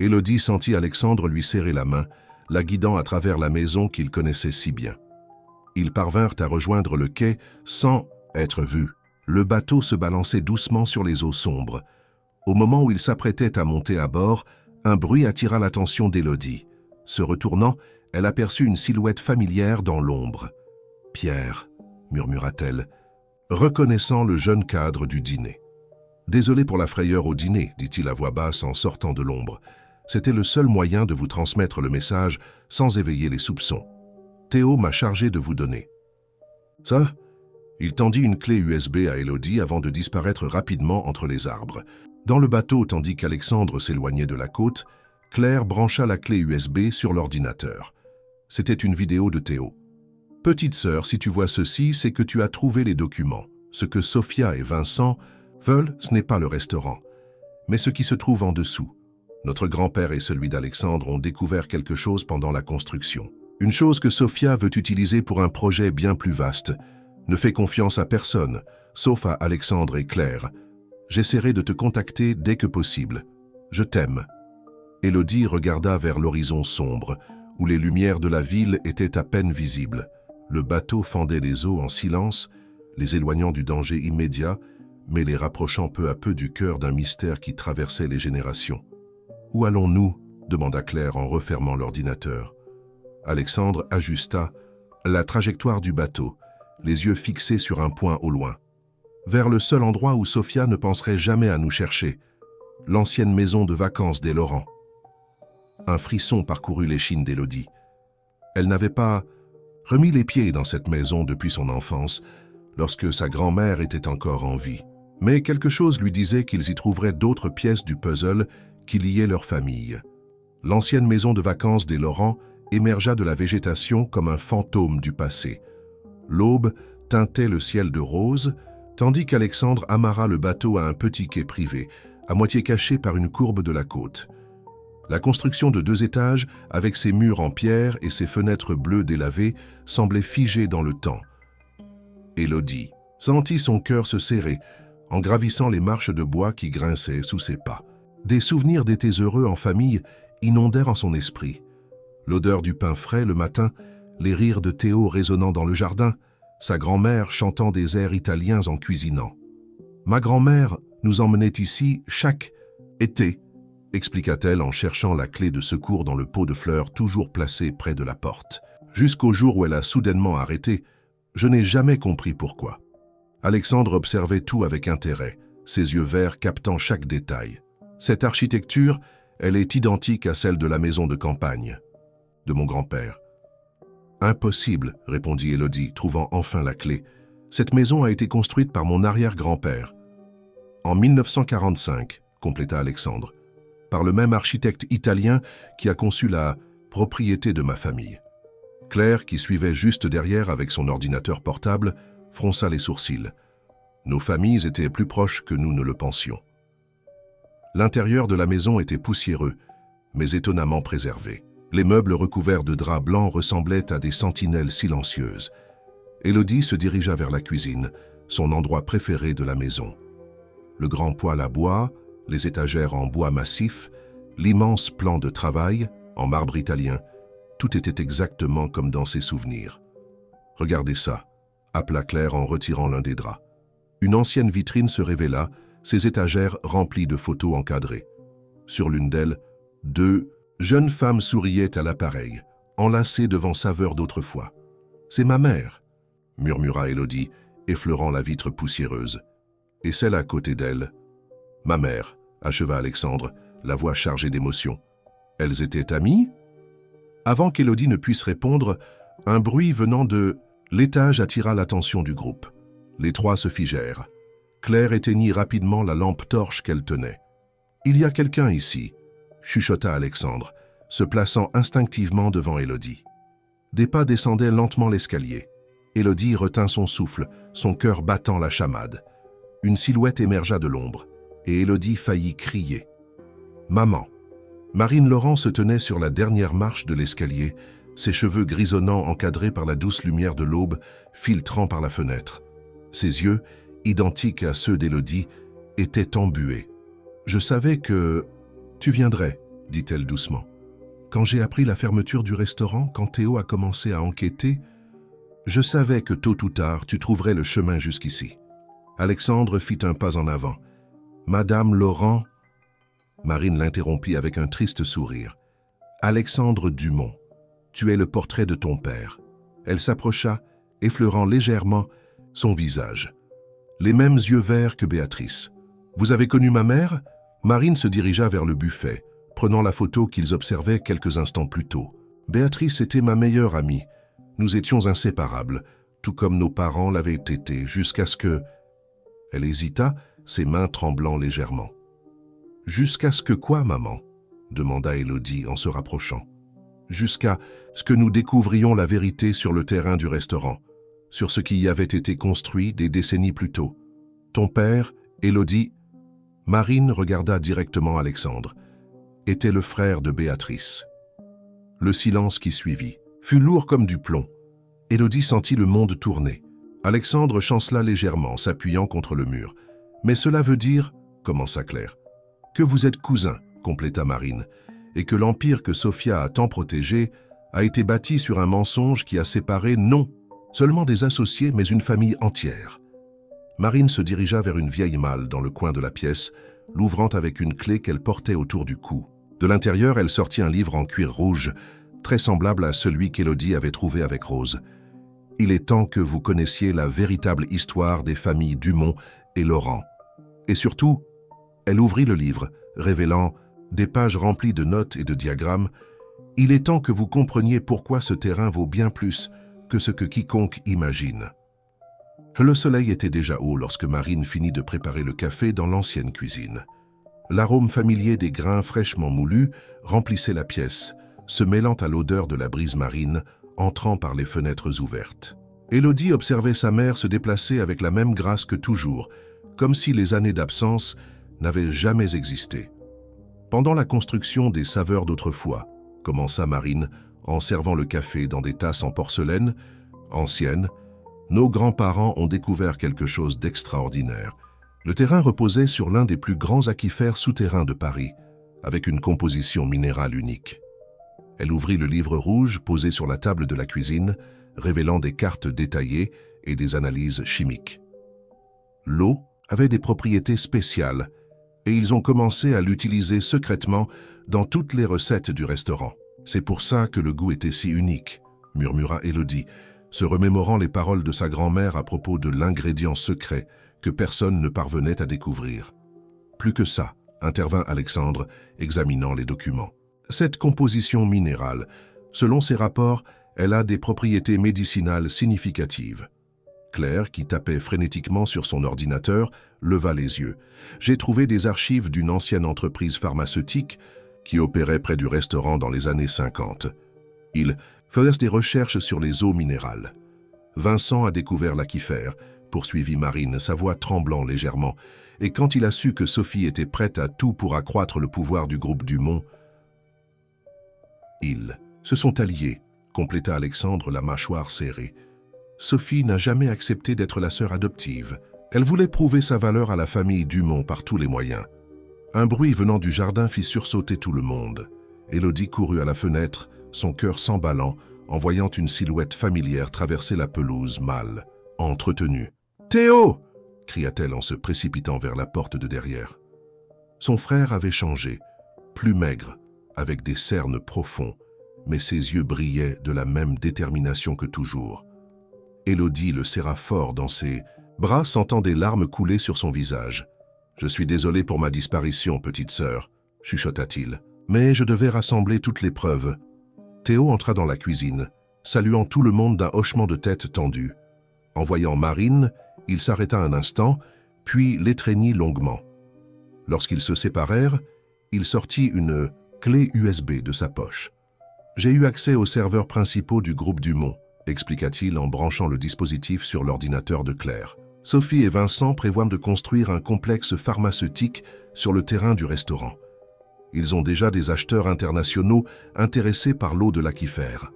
Élodie sentit Alexandre lui serrer la main, la guidant à travers la maison qu'il connaissait si bien. Ils parvinrent à rejoindre le quai sans être vus. Le bateau se balançait doucement sur les eaux sombres. Au moment où il s'apprêtait à monter à bord, un bruit attira l'attention d'Élodie. Se retournant, elle aperçut une silhouette familière dans l'ombre. « Pierre », murmura-t-elle, reconnaissant le jeune cadre du dîner. « Désolé pour la frayeur au dîner, dit-il à voix basse en sortant de l'ombre. C'était le seul moyen de vous transmettre le message sans éveiller les soupçons. Théo m'a chargé de vous donner. » Ça ? Il tendit une clé USB à Élodie avant de disparaître rapidement entre les arbres. Dans le bateau, tandis qu'Alexandre s'éloignait de la côte, Claire brancha la clé USB sur l'ordinateur. C'était une vidéo de Théo. « Petite sœur, si tu vois ceci, c'est que tu as trouvé les documents. Ce que Sophia et Vincent veulent, ce n'est pas le restaurant, mais ce qui se trouve en dessous. Notre grand-père et celui d'Alexandre ont découvert quelque chose pendant la construction. Une chose que Sophia veut utiliser pour un projet bien plus vaste. Ne fais confiance à personne, sauf à Alexandre et Claire. J'essaierai de te contacter dès que possible. Je t'aime. » Élodie regarda vers l'horizon sombre, où les lumières de la ville étaient à peine visibles. Le bateau fendait les eaux en silence, les éloignant du danger immédiat, mais les rapprochant peu à peu du cœur d'un mystère qui traversait les générations. « Où allons-nous » demanda Claire en refermant l'ordinateur. Alexandre ajusta la trajectoire du bateau, les yeux fixés sur un point au loin. « Vers le seul endroit où Sophia ne penserait jamais à nous chercher, l'ancienne maison de vacances des Laurent. » Un frisson parcourut l'échine d'Élodie. Elle n'avait pas remis les pieds dans cette maison depuis son enfance, lorsque sa grand-mère était encore en vie. Mais quelque chose lui disait qu'ils y trouveraient d'autres pièces du puzzle qui liaient leur famille. L'ancienne maison de vacances des Laurent émergea de la végétation comme un fantôme du passé. L'aube teintait le ciel de rose, tandis qu'Alexandre amarra le bateau à un petit quai privé, à moitié caché par une courbe de la côte. La construction de 2 étages, avec ses murs en pierre et ses fenêtres bleues délavées, semblait figée dans le temps. Élodie sentit son cœur se serrer en gravissant les marches de bois qui grinçaient sous ses pas. Des souvenirs d'étés heureux en famille inondèrent en son esprit. L'odeur du pain frais le matin, les rires de Théo résonnant dans le jardin, sa grand-mère chantant des airs italiens en cuisinant. « Ma grand-mère nous emmenait ici chaque été », expliqua-t-elle en cherchant la clé de secours dans le pot de fleurs toujours placé près de la porte. Jusqu'au jour où elle a soudainement arrêté, je n'ai jamais compris pourquoi. Alexandre observait tout avec intérêt, ses yeux verts captant chaque détail. Cette architecture, elle est identique à celle de la maison de campagne de mon grand-père. Impossible, répondit Élodie, trouvant enfin la clé. Cette maison a été construite par mon arrière-grand-père. En 1945, compléta Alexandre, par le même architecte italien qui a conçu la propriété de ma famille. Claire, qui suivait juste derrière avec son ordinateur portable, fronça les sourcils. Nos familles étaient plus proches que nous ne le pensions. L'intérieur de la maison était poussiéreux, mais étonnamment préservé. Les meubles recouverts de draps blancs ressemblaient à des sentinelles silencieuses. Élodie se dirigea vers la cuisine, son endroit préféré de la maison. Le grand poêle à bois, les étagères en bois massif, l'immense plan de travail, en marbre italien, tout était exactement comme dans ses souvenirs. « Regardez ça », appela Claire en retirant l'un des draps. Une ancienne vitrine se révéla, ses étagères remplies de photos encadrées. Sur l'une d'elles, 2 jeunes femmes souriaient à l'appareil, enlacées devant saveur d'autrefois. « C'est ma mère », murmura Élodie, effleurant la vitre poussiéreuse. Et celle à côté d'elle. « Ma mère », acheva Alexandre, la voix chargée d'émotion. « Elles étaient amies ?» Avant qu'Élodie ne puisse répondre, un bruit venant de l'étage attira l'attention du groupe. Les trois se figèrent. Claire éteignit rapidement la lampe torche qu'elle tenait. « Il y a quelqu'un ici », chuchota Alexandre, se plaçant instinctivement devant Élodie. Des pas descendaient lentement l'escalier. Élodie retint son souffle, son cœur battant la chamade. Une silhouette émergea de l'ombre, et Élodie faillit crier. « Maman !» Marine Laurent se tenait sur la dernière marche de l'escalier, ses cheveux grisonnants encadrés par la douce lumière de l'aube, filtrant par la fenêtre. Ses yeux, identiques à ceux d'Élodie, étaient embués. « Je savais que... tu viendrais, » dit-elle doucement. « Quand j'ai appris la fermeture du restaurant, quand Théo a commencé à enquêter, je savais que tôt ou tard, tu trouverais le chemin jusqu'ici. » Alexandre fit un pas en avant. « Madame Laurent... » Marine l'interrompit avec un triste sourire. « Alexandre Dumont, tu es le portrait de ton père. » Elle s'approcha, effleurant légèrement son visage. Les mêmes yeux verts que Béatrice. « Vous avez connu ma mère ?» Marine se dirigea vers le buffet, prenant la photo qu'ils observaient quelques instants plus tôt. « Béatrice était ma meilleure amie. Nous étions inséparables, tout comme nos parents l'avaient été, jusqu'à ce que... » Elle hésita, ses mains tremblant légèrement. « Jusqu'à ce que quoi, maman ?» demanda Élodie en se rapprochant. « Jusqu'à ce que nous découvrions la vérité sur le terrain du restaurant, sur ce qui y avait été construit des décennies plus tôt. Ton père, Élodie... » Marine regarda directement Alexandre. Était le frère de Béatrice. Le silence qui suivit fut lourd comme du plomb. Élodie sentit le monde tourner. Alexandre chancela légèrement, s'appuyant contre le mur. « Mais cela veut dire, » commença Claire. « Que vous êtes cousins, » compléta Marine, « et que l'empire que Sophia a tant protégé a été bâti sur un mensonge qui a séparé, non seulement des associés, mais une famille entière. » Marine se dirigea vers une vieille malle dans le coin de la pièce, l'ouvrant avec une clé qu'elle portait autour du cou. De l'intérieur, elle sortit un livre en cuir rouge, très semblable à celui qu'Élodie avait trouvé avec Rose. « Il est temps que vous connaissiez la véritable histoire des familles Dumont et Laurent. » Et surtout, elle ouvrit le livre, révélant des pages remplies de notes et de diagrammes. « Il est temps que vous compreniez pourquoi ce terrain vaut bien plus que ce que quiconque imagine. » Le soleil était déjà haut lorsque Marine finit de préparer le café dans l'ancienne cuisine. L'arôme familier des grains fraîchement moulus remplissait la pièce, se mêlant à l'odeur de la brise marine entrant par les fenêtres ouvertes. Élodie observait sa mère se déplacer avec la même grâce que toujours, comme si les années d'absence n'avaient jamais existé. Pendant la construction des saveurs d'autrefois, commença Marine en servant le café dans des tasses en porcelaine, anciennes, nos grands-parents ont découvert quelque chose d'extraordinaire. Le terrain reposait sur l'un des plus grands aquifères souterrains de Paris, avec une composition minérale unique. Elle ouvrit le livre rouge posé sur la table de la cuisine, révélant des cartes détaillées et des analyses chimiques. L'eau avait des propriétés spéciales, et ils ont commencé à l'utiliser secrètement dans toutes les recettes du restaurant. « C'est pour ça que le goût était si unique », murmura Élodie, se remémorant les paroles de sa grand-mère à propos de l'ingrédient secret que personne ne parvenait à découvrir. « Plus que ça », intervint Alexandre, examinant les documents. « Cette composition minérale, selon ses rapports, Elle a des propriétés médicinales significatives. Claire, qui tapait frénétiquement sur son ordinateur, leva les yeux. J'ai trouvé des archives d'une ancienne entreprise pharmaceutique qui opérait près du restaurant dans les années 50. Il faisait des recherches sur les eaux minérales. Vincent a découvert l'aquifère, poursuivit Marine, sa voix tremblant légèrement, et quand il a su que Sophie était prête à tout pour accroître le pouvoir du groupe Dumont, ils se sont alliés, compléta Alexandre, la mâchoire serrée. Sophie n'a jamais accepté d'être la sœur adoptive. Elle voulait prouver sa valeur à la famille Dumont par tous les moyens. Un bruit venant du jardin fit sursauter tout le monde. Élodie courut à la fenêtre, son cœur s'emballant, en voyant une silhouette familière traverser la pelouse mâle, entretenue. « Théo !» cria-t-elle en se précipitant vers la porte de derrière. Son frère avait changé, plus maigre, avec des cernes profonds, mais ses yeux brillaient de la même détermination que toujours. Élodie le serra fort dans ses bras, sentant des larmes couler sur son visage. « Je suis désolé pour ma disparition, petite sœur, » chuchota-t-il. « Mais je devais rassembler toutes les preuves. » Théo entra dans la cuisine, saluant tout le monde d'un hochement de tête tendu. En voyant Marine, il s'arrêta un instant, puis l'étreignit longuement. Lorsqu'ils se séparèrent, il sortit une clé USB de sa poche. « J'ai eu accès aux serveurs principaux du groupe Dumont, » expliqua-t-il en branchant le dispositif sur l'ordinateur de Claire. « Sophie et Vincent prévoient de construire un complexe pharmaceutique sur le terrain du restaurant. Ils ont déjà des acheteurs internationaux intéressés par l'eau de l'aquifère.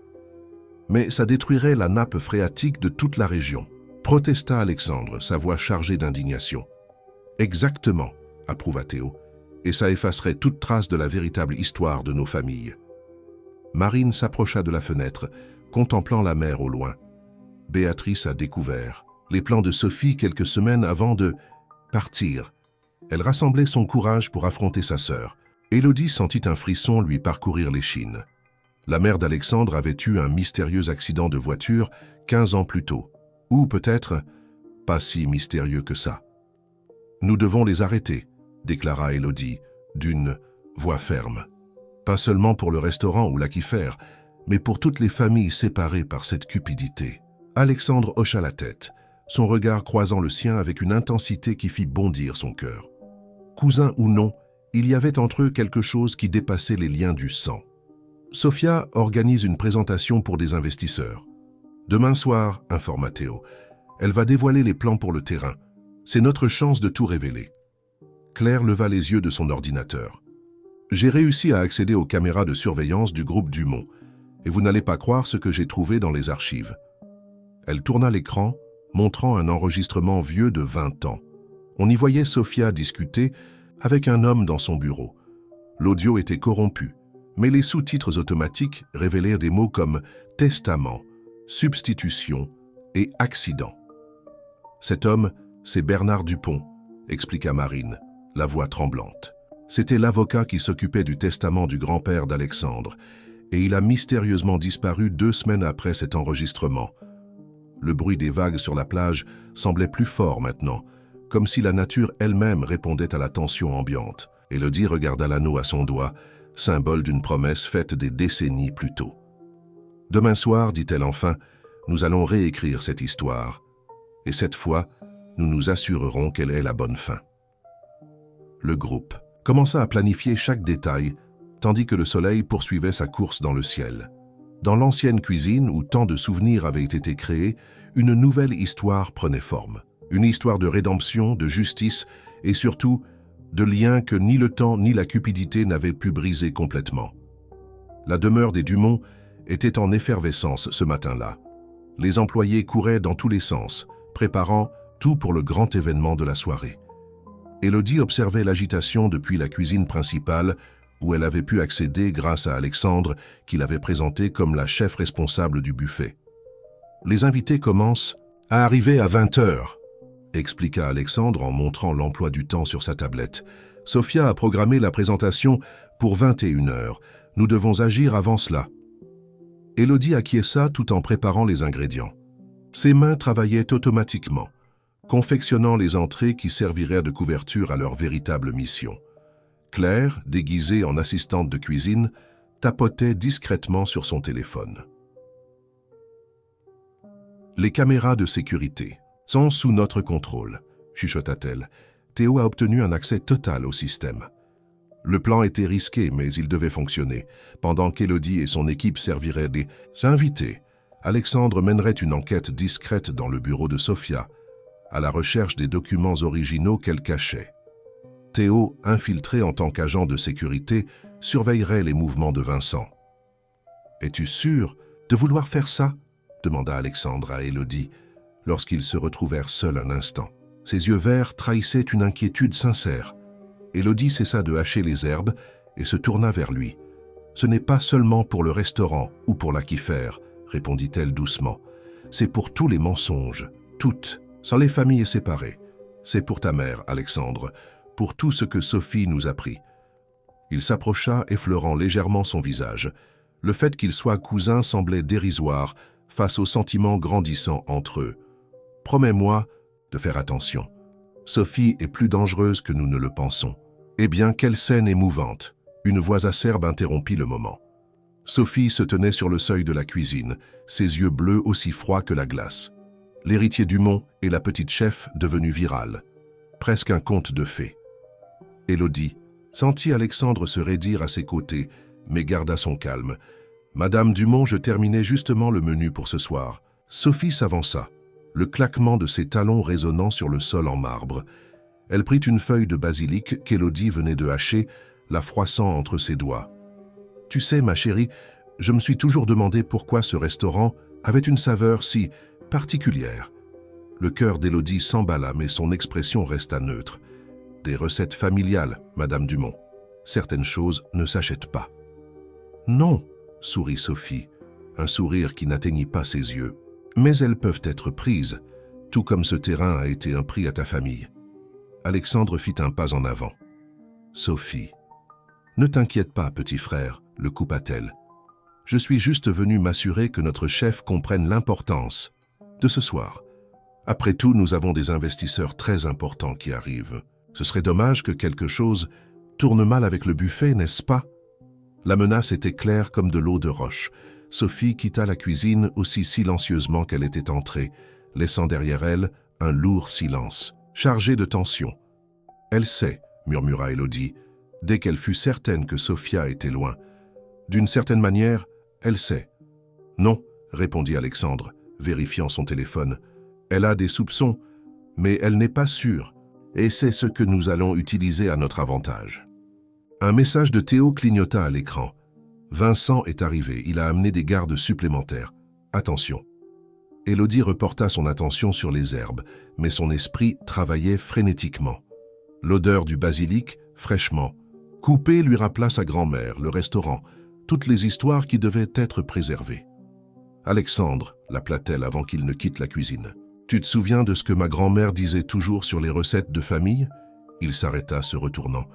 Mais ça détruirait la nappe phréatique de toute la région, » protesta Alexandre, sa voix chargée d'indignation. « Exactement, » approuva Théo, « et ça effacerait toute trace de la véritable histoire de nos familles. » Marine s'approcha de la fenêtre, contemplant la mer au loin. Béatrice a découvert les plans de Sophie quelques semaines avant de partir. Elle rassemblait son courage pour affronter sa sœur. Élodie sentit un frisson lui parcourir l'échine. La mère d'Alexandre avait eu un mystérieux accident de voiture 15 ans plus tôt. Ou peut-être pas si mystérieux que ça. « Nous devons les arrêter », déclara Élodie, d'une voix ferme. Pas seulement pour le restaurant ou l'aquifère, mais pour toutes les familles séparées par cette cupidité. Alexandre hocha la tête, son regard croisant le sien avec une intensité qui fit bondir son cœur. Cousin ou non, il y avait entre eux quelque chose qui dépassait les liens du sang. Sophia organise une présentation pour des investisseurs. Demain soir, informa Théo, elle va dévoiler les plans pour le terrain. C'est notre chance de tout révéler. Claire leva les yeux de son ordinateur. J'ai réussi à accéder aux caméras de surveillance du groupe Dumont, et vous n'allez pas croire ce que j'ai trouvé dans les archives. Elle tourna l'écran, montrant un enregistrement vieux de 20 ans. On y voyait Sophia discuter avec un homme dans son bureau. L'audio était corrompu, mais les sous-titres automatiques révélèrent des mots comme « testament »,« substitution » et « accident ». Cet homme, c'est Bernard Dupont, expliqua Marine, la voix tremblante. C'était l'avocat qui s'occupait du testament du grand-père d'Alexandre, et il a mystérieusement disparu 2 semaines après cet enregistrement. Le bruit des vagues sur la plage semblait plus fort maintenant, comme si la nature elle-même répondait à la tension ambiante. Élodie regarda l'anneau à son doigt, symbole d'une promesse faite des décennies plus tôt. « Demain soir, dit-elle enfin, nous allons réécrire cette histoire, et cette fois, nous nous assurerons qu'elle ait la bonne fin. » Le groupe commença à planifier chaque détail, tandis que le soleil poursuivait sa course dans le ciel. Dans l'ancienne cuisine, où tant de souvenirs avaient été créés, une nouvelle histoire prenait forme. Une histoire de rédemption, de justice et surtout de liens que ni le temps ni la cupidité n'avaient pu briser complètement. La demeure des Dumont était en effervescence ce matin-là. Les employés couraient dans tous les sens, préparant tout pour le grand événement de la soirée. Élodie observait l'agitation depuis la cuisine principale, où elle avait pu accéder grâce à Alexandre, qui l'avait présentée comme la chef responsable du buffet. « Les invités commencent à arriver à 20 heures, » expliqua Alexandre en montrant l'emploi du temps sur sa tablette. « Sophia a programmé la présentation pour 21 heures. Nous devons agir avant cela. » Élodie acquiesça tout en préparant les ingrédients. Ses mains travaillaient automatiquement, confectionnant les entrées qui serviraient de couverture à leur véritable mission. Claire, déguisée en assistante de cuisine, tapotait discrètement sur son téléphone. Les caméras de sécurité sont sous notre contrôle, chuchota-t-elle. Théo a obtenu un accès total au système. Le plan était risqué, mais il devait fonctionner. Pendant qu'Élodie et son équipe serviraient des invités, Alexandre mènerait une enquête discrète dans le bureau de Sofia, à la recherche des documents originaux qu'elle cachait. Théo, infiltré en tant qu'agent de sécurité, surveillerait les mouvements de Vincent. « Es-tu sûr de vouloir faire ça ?» demanda Alexandre à Élodie, lorsqu'ils se retrouvèrent seuls un instant. Ses yeux verts trahissaient une inquiétude sincère. Élodie cessa de hacher les herbes et se tourna vers lui. « Ce n'est pas seulement pour le restaurant ou pour la Kiffer, répondit-elle doucement. C'est pour tous les mensonges, toutes, sans les familles séparées. C'est pour ta mère, Alexandre, pour tout ce que Sophie nous a pris. » Il s'approcha, effleurant légèrement son visage. Le fait qu'ils soient cousins semblait dérisoire face aux sentiments grandissants entre eux. « Promets-moi de faire attention. Sophie est plus dangereuse que nous ne le pensons. » Eh bien, quelle scène émouvante! Une voix acerbe interrompit le moment. Sophie se tenait sur le seuil de la cuisine, ses yeux bleus aussi froids que la glace. L'héritier Dumont et la petite chef devenue virale. Presque un conte de fées. Élodie sentit Alexandre se raidir à ses côtés, mais garda son calme. « Madame Dumont, je terminais justement le menu pour ce soir. » Sophie s'avança, le claquement de ses talons résonnant sur le sol en marbre. Elle prit une feuille de basilic qu'Élodie venait de hacher, la froissant entre ses doigts. « Tu sais, ma chérie, je me suis toujours demandé pourquoi ce restaurant avait une saveur si particulière. » Le cœur d'Élodie s'emballa, mais son expression resta neutre. « Des recettes familiales, Madame Dumont. Certaines choses ne s'achètent pas. »« Non, » sourit Sophie, un sourire qui n'atteignit pas ses yeux. « Mais elles peuvent être prises, tout comme ce terrain a été un prix à ta famille. » Alexandre fit un pas en avant. « Sophie, ne t'inquiète pas, petit frère, » le coupa-t-elle. « Je suis juste venu m'assurer que notre chef comprenne l'importance de ce soir. Après tout, nous avons des investisseurs très importants qui arrivent. Ce serait dommage que quelque chose tourne mal avec le buffet, n'est-ce pas ?» La menace était claire comme de l'eau de roche. Sophie quitta la cuisine aussi silencieusement qu'elle était entrée, laissant derrière elle un lourd silence, chargé de tension. « Elle sait, » murmura Élodie, dès qu'elle fut certaine que Sofia était loin. « D'une certaine manière, elle sait. »« Non, » répondit Alexandre, vérifiant son téléphone. « Elle a des soupçons, mais elle n'est pas sûre, et c'est ce que nous allons utiliser à notre avantage. » Un message de Théo clignota à l'écran. « Vincent est arrivé, il a amené des gardes supplémentaires. Attention. » Élodie reporta son attention sur les herbes, mais son esprit travaillait frénétiquement. L'odeur du basilic, fraîchement coupé, lui rappela sa grand-mère, le restaurant, toutes les histoires qui devaient être préservées. « Alexandre, » l'appela-t-elle avant qu'il ne quitte la cuisine. « Tu te souviens de ce que ma grand-mère disait toujours sur les recettes de famille ?» Il s'arrêta, se retournant.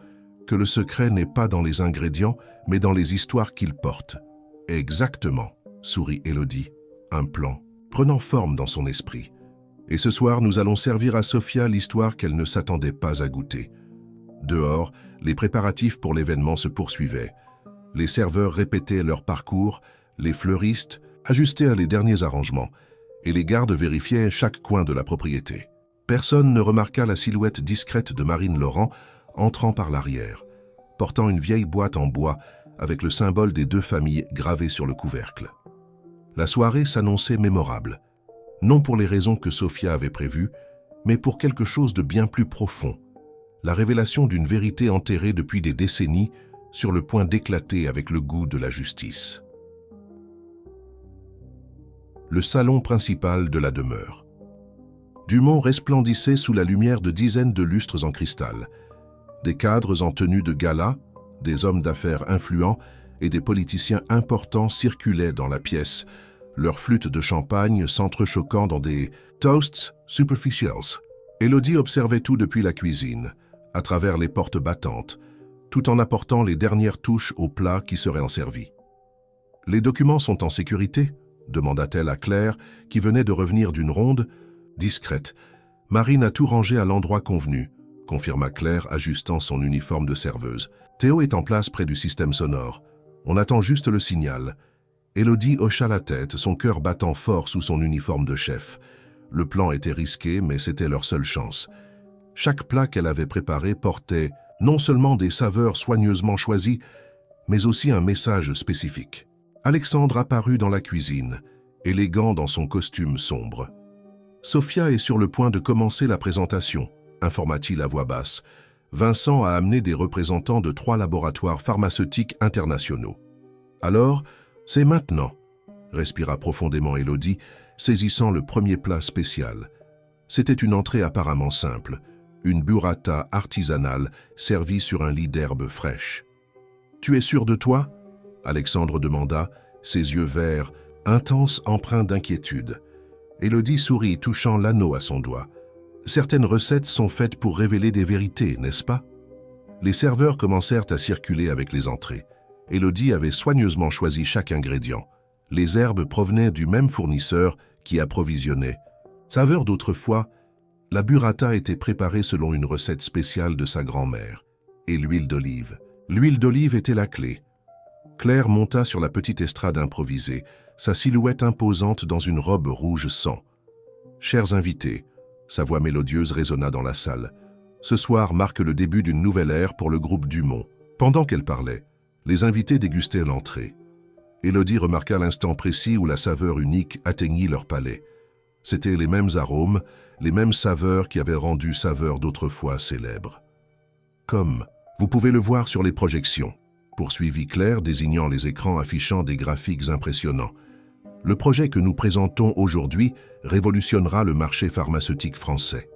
« Que le secret n'est pas dans les ingrédients, mais dans les histoires qu'ils portent. »« Exactement, » sourit Élodie. Un plan, prenant forme dans son esprit. « Et ce soir, nous allons servir à Sofia l'histoire qu'elle ne s'attendait pas à goûter. » Dehors, les préparatifs pour l'événement se poursuivaient. Les serveurs répétaient leur parcours, les fleuristes ajustaient les derniers arrangements, et les gardes vérifiaient chaque coin de la propriété. Personne ne remarqua la silhouette discrète de Marine Laurent entrant par l'arrière, portant une vieille boîte en bois avec le symbole des deux familles gravé sur le couvercle. La soirée s'annonçait mémorable, non pour les raisons que Sofia avait prévues, mais pour quelque chose de bien plus profond, la révélation d'une vérité enterrée depuis des décennies sur le point d'éclater avec le goût de la justice. Le salon principal de la demeure. Dumont resplendissait sous la lumière de dizaines de lustres en cristal. Des cadres en tenue de gala, des hommes d'affaires influents et des politiciens importants circulaient dans la pièce, leurs flûtes de champagne s'entrechoquant dans des toasts superficials. Élodie observait tout depuis la cuisine, à travers les portes battantes, tout en apportant les dernières touches au plat qui serait servi. « Les documents sont en sécurité ?» demanda-t-elle à Claire, qui venait de revenir d'une ronde. Discrète. « Marine a tout rangé à l'endroit convenu », confirma Claire, ajustant son uniforme de serveuse. « Théo est en place près du système sonore. On attend juste le signal. » Élodie hocha la tête, son cœur battant fort sous son uniforme de chef. Le plan était risqué, mais c'était leur seule chance. Chaque plat qu'elle avait préparé portait non seulement des saveurs soigneusement choisies, mais aussi un message spécifique. Alexandre apparut dans la cuisine, élégant dans son costume sombre. « Sophia est sur le point de commencer la présentation », informa-t-il à voix basse. Vincent a amené des représentants de 3 laboratoires pharmaceutiques internationaux. « Alors, c'est maintenant », respira profondément Élodie, saisissant le premier plat spécial. C'était une entrée apparemment simple, une burrata artisanale servie sur un lit d'herbes fraîches. « Tu es sûr de toi ?» Alexandre demanda, ses yeux verts, intenses, empreints d'inquiétude. Élodie sourit, touchant l'anneau à son doigt. « Certaines recettes sont faites pour révéler des vérités, n'est-ce pas ?» Les serveurs commencèrent à circuler avec les entrées. Élodie avait soigneusement choisi chaque ingrédient. Les herbes provenaient du même fournisseur qui approvisionnait. Saveur d'autrefois, la burrata était préparée selon une recette spéciale de sa grand-mère. Et l'huile d'olive. L'huile d'olive était la clé. Claire monta sur la petite estrade improvisée, sa silhouette imposante dans une robe rouge sang. « Chers invités », sa voix mélodieuse résonna dans la salle. « Ce soir marque le début d'une nouvelle ère pour le groupe Dumont. » Pendant qu'elle parlait, les invités dégustaient l'entrée. Élodie remarqua l'instant précis où la saveur unique atteignit leur palais. C'étaient les mêmes arômes, les mêmes saveurs qui avaient rendu saveur d'autrefois célèbre. « Comme vous pouvez le voir sur les projections », poursuivit Claire, désignant les écrans affichant des graphiques impressionnants. « Le projet que nous présentons aujourd'hui révolutionnera le marché pharmaceutique français. »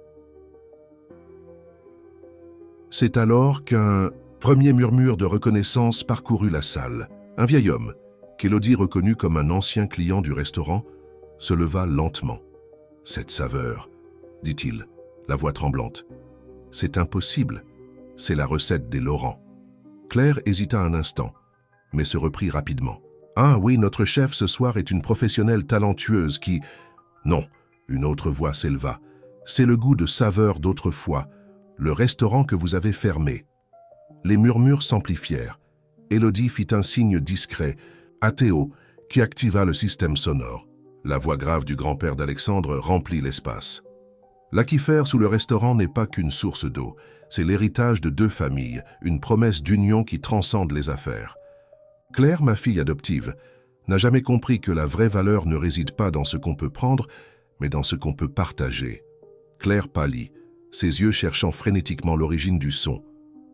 C'est alors qu'un premier murmure de reconnaissance parcourut la salle. Un vieil homme, qu'Élodie reconnut comme un ancien client du restaurant, se leva lentement. « Cette saveur, dit-il, la voix tremblante. C'est impossible, c'est la recette des Laurent. » Claire hésita un instant, mais se reprit rapidement. « Ah oui, notre chef ce soir est une professionnelle talentueuse qui… » Non, une autre voix s'éleva. « C'est le goût de saveur d'autrefois, le restaurant que vous avez fermé. » Les murmures s'amplifièrent. Élodie fit un signe discret à Théo, qui activa le système sonore. La voix grave du grand-père d'Alexandre remplit l'espace. L'aquifère sous le restaurant n'est pas qu'une source d'eau. C'est l'héritage de 2 familles, une promesse d'union qui transcende les affaires. Claire, ma fille adoptive, n'a jamais compris que la vraie valeur ne réside pas dans ce qu'on peut prendre, mais dans ce qu'on peut partager. Claire pâlit, ses yeux cherchant frénétiquement l'origine du son.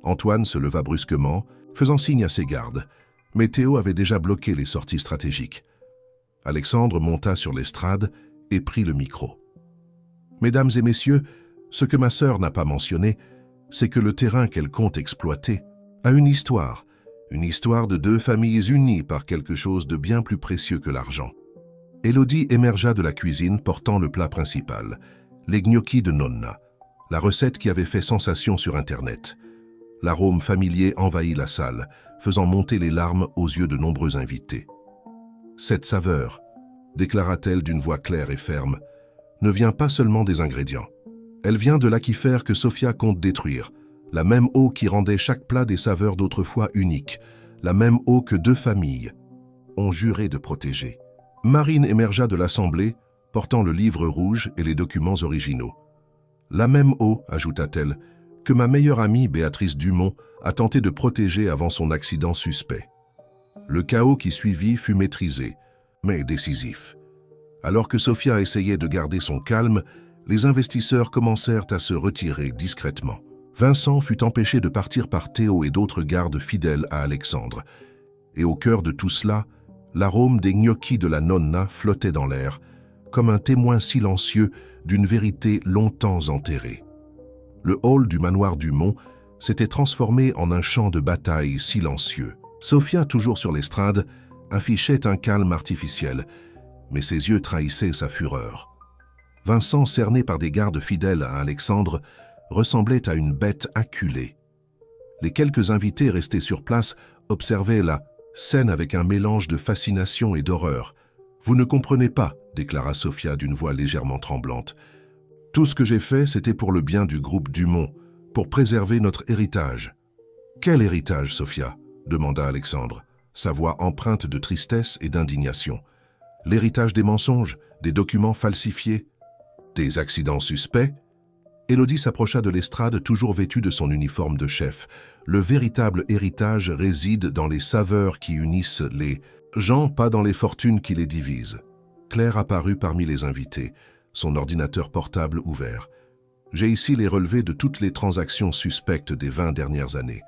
Antoine se leva brusquement, faisant signe à ses gardes, mais Théo avait déjà bloqué les sorties stratégiques. Alexandre monta sur l'estrade et prit le micro. « Mesdames et messieurs, ce que ma sœur n'a pas mentionné, c'est que le terrain qu'elle compte exploiter a une histoire de 2 familles unies par quelque chose de bien plus précieux que l'argent. » Élodie émergea de la cuisine portant le plat principal, les gnocchis de Nonna, la recette qui avait fait sensation sur Internet. L'arôme familier envahit la salle, faisant monter les larmes aux yeux de nombreux invités. « Cette saveur, déclara-t-elle d'une voix claire et ferme, ne vient pas seulement des ingrédients. Elle vient de l'aquifère que Sophia compte détruire, la même eau qui rendait chaque plat des saveurs d'autrefois uniques, la même eau que 2 familles ont juré de protéger. » Marine émergea de l'assemblée, portant le livre rouge et les documents originaux. « La même eau, ajouta-t-elle, que ma meilleure amie Béatrice Dumont a tenté de protéger avant son accident suspect. » Le chaos qui suivit fut maîtrisé, mais décisif. Alors que Sophia essayait de garder son calme, les investisseurs commencèrent à se retirer discrètement. Vincent fut empêché de partir par Théo et d'autres gardes fidèles à Alexandre. Et au cœur de tout cela, l'arôme des gnocchis de la Nonna flottait dans l'air, comme un témoin silencieux d'une vérité longtemps enterrée. Le hall du manoir Dumont s'était transformé en un champ de bataille silencieux. Sophia, toujours sur l'estrade, affichait un calme artificiel, mais ses yeux trahissaient sa fureur. Vincent, cerné par des gardes fidèles à Alexandre, ressemblait à une bête acculée. Les quelques invités restés sur place observaient la scène avec un mélange de fascination et d'horreur. « Vous ne comprenez pas », déclara Sophia d'une voix légèrement tremblante. « Tout ce que j'ai fait, c'était pour le bien du groupe Dumont, pour préserver notre héritage. »« Quel héritage, Sophia ?» demanda Alexandre. sa voix empreinte de tristesse et d'indignation. L'héritage des mensonges, des documents falsifiés, des accidents suspects. Élodie s'approcha de l'estrade, toujours vêtue de son uniforme de chef. Le véritable héritage réside dans les saveurs qui unissent les gens, pas dans les fortunes qui les divisent. Claire apparut parmi les invités, son ordinateur portable ouvert. J'ai ici les relevés de toutes les transactions suspectes des 20 dernières années.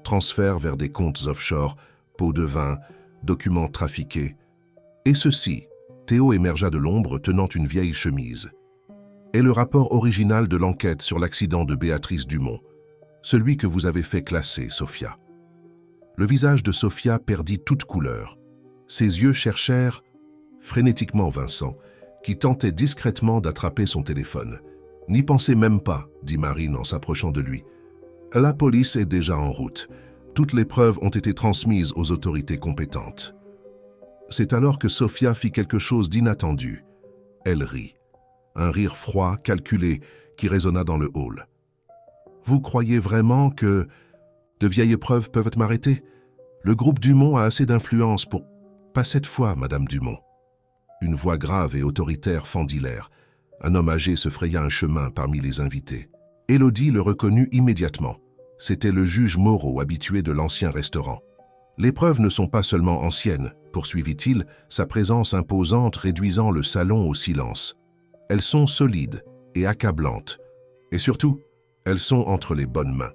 Transferts vers des comptes offshore, pots de vin, documents trafiqués. Et ceci, Théo émergea de l'ombre tenant une vieille chemise. Et le rapport original de l'enquête sur l'accident de Béatrice Dumont, celui que vous avez fait classer, Sophia. Le visage de Sophia perdit toute couleur. Ses yeux cherchèrent frénétiquement Vincent, qui tentait discrètement d'attraper son téléphone. « N'y pensez même pas, » dit Marine en s'approchant de lui. « La police est déjà en route. Toutes les preuves ont été transmises aux autorités compétentes. » C'est alors que Sophia fit quelque chose d'inattendu. Elle rit. Un rire froid, calculé, qui résonna dans le hall. « Vous croyez vraiment que de vieilles preuves peuvent m'arrêter? Le groupe Dumont a assez d'influence pour... » « Pas cette fois, Madame Dumont. » Une voix grave et autoritaire fendit l'air. Un homme âgé se fraya un chemin parmi les invités. Élodie le reconnut immédiatement. C'était le juge Moreau, habitué de l'ancien restaurant. « Les preuves ne sont pas seulement anciennes, » poursuivit-il, sa présence imposante réduisant le salon au silence. « Elles sont solides et accablantes. Et surtout, elles sont entre les bonnes mains. »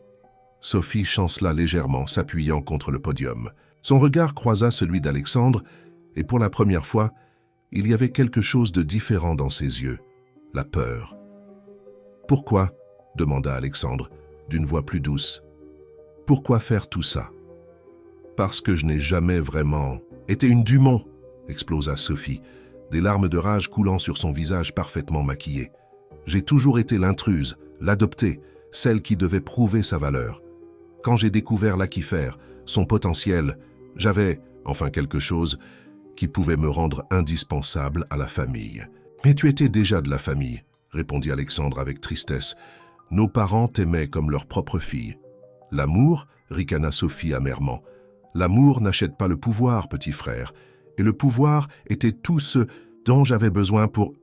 Sophie chancela légèrement, s'appuyant contre le podium. Son regard croisa celui d'Alexandre, et pour la première fois, il y avait quelque chose de différent dans ses yeux, la peur. « Pourquoi ?» demanda Alexandre, d'une voix plus douce. « Pourquoi faire tout ça ?»« Parce que je n'ai jamais vraiment été une Dumont !» explosa Sophie, des larmes de rage coulant sur son visage parfaitement maquillé. « J'ai toujours été l'intruse, l'adoptée, celle qui devait prouver sa valeur. Quand j'ai découvert l'Aquifer, son potentiel, j'avais, enfin quelque chose, qui pouvait me rendre indispensable à la famille. »« Mais tu étais déjà de la famille, » répondit Alexandre avec tristesse. « Nos parents t'aimaient comme leur propre fille. »« L'amour » ricana Sophie amèrement. « L'amour n'achète pas le pouvoir, petit frère. Et le pouvoir était tout ce dont j'avais besoin pour... »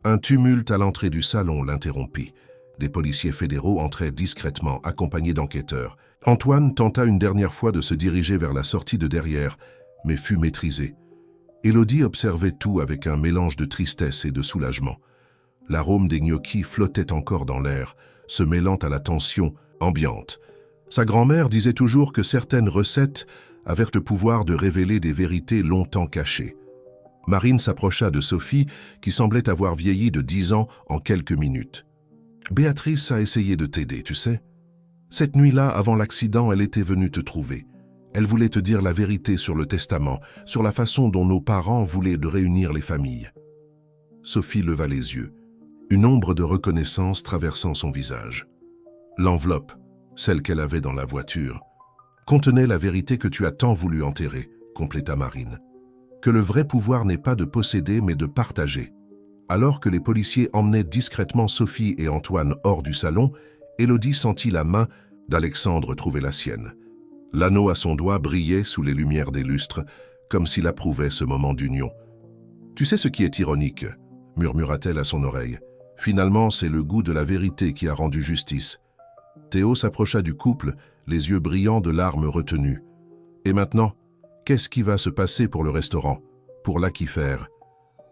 Un tumulte à l'entrée du salon l'interrompit. Des policiers fédéraux entraient discrètement, accompagnés d'enquêteurs. Antoine tenta une dernière fois de se diriger vers la sortie de derrière, mais fut maîtrisé. Élodie observait tout avec un mélange de tristesse et de soulagement. L'arôme des gnocchis flottait encore dans l'air, se mêlant à la tension ambiante. Sa grand-mère disait toujours que certaines recettes avaient le pouvoir de révéler des vérités longtemps cachées. Marine s'approcha de Sophie, qui semblait avoir vieilli de 10 ans en quelques minutes. « Béatrice a essayé de t'aider, tu sais. Cette nuit-là, avant l'accident, elle était venue te trouver. Elle voulait te dire la vérité sur le testament, sur la façon dont nos parents voulaient de réunir les familles. » Sophie leva les yeux, une ombre de reconnaissance traversant son visage. L'enveloppe, celle qu'elle avait dans la voiture, contenait la vérité que tu as tant voulu enterrer, compléta Marine. Que le vrai pouvoir n'est pas de posséder mais de partager. Alors que les policiers emmenaient discrètement Sophie et Antoine hors du salon, Élodie sentit la main d'Alexandre trouver la sienne. L'anneau à son doigt brillait sous les lumières des lustres, comme s'il approuvait ce moment d'union. « Tu sais ce qui est ironique ?» murmura-t-elle à son oreille. « Finalement, c'est le goût de la vérité qui a rendu justice. » Théo s'approcha du couple, les yeux brillants de larmes retenues. « Et maintenant, qu'est-ce qui va se passer pour le restaurant, pour l'Aquifer ?»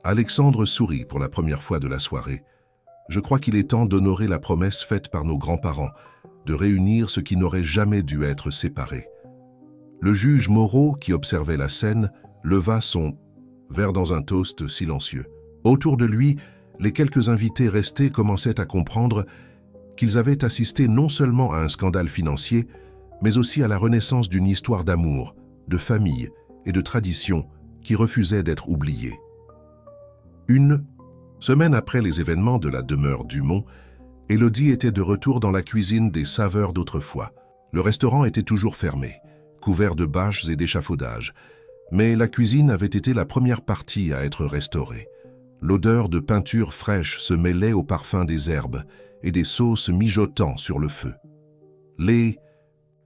Alexandre sourit pour la première fois de la soirée. « Je crois qu'il est temps d'honorer la promesse faite par nos grands-parents, de réunir ce qui n'aurait jamais dû être séparé. » Le juge Moreau, qui observait la scène, leva son verre dans un toast silencieux. Autour de lui, les quelques invités restés commençaient à comprendre qu'ils avaient assisté non seulement à un scandale financier, mais aussi à la renaissance d'une histoire d'amour, de famille et de tradition qui refusait d'être oubliée. Une semaine après les événements de la demeure Dumont, Élodie était de retour dans la cuisine des saveurs d'autrefois. Le restaurant était toujours fermé, couvert de bâches et d'échafaudages, mais la cuisine avait été la première partie à être restaurée. L'odeur de peinture fraîche se mêlait au parfum des herbes et des sauces mijotant sur le feu. Les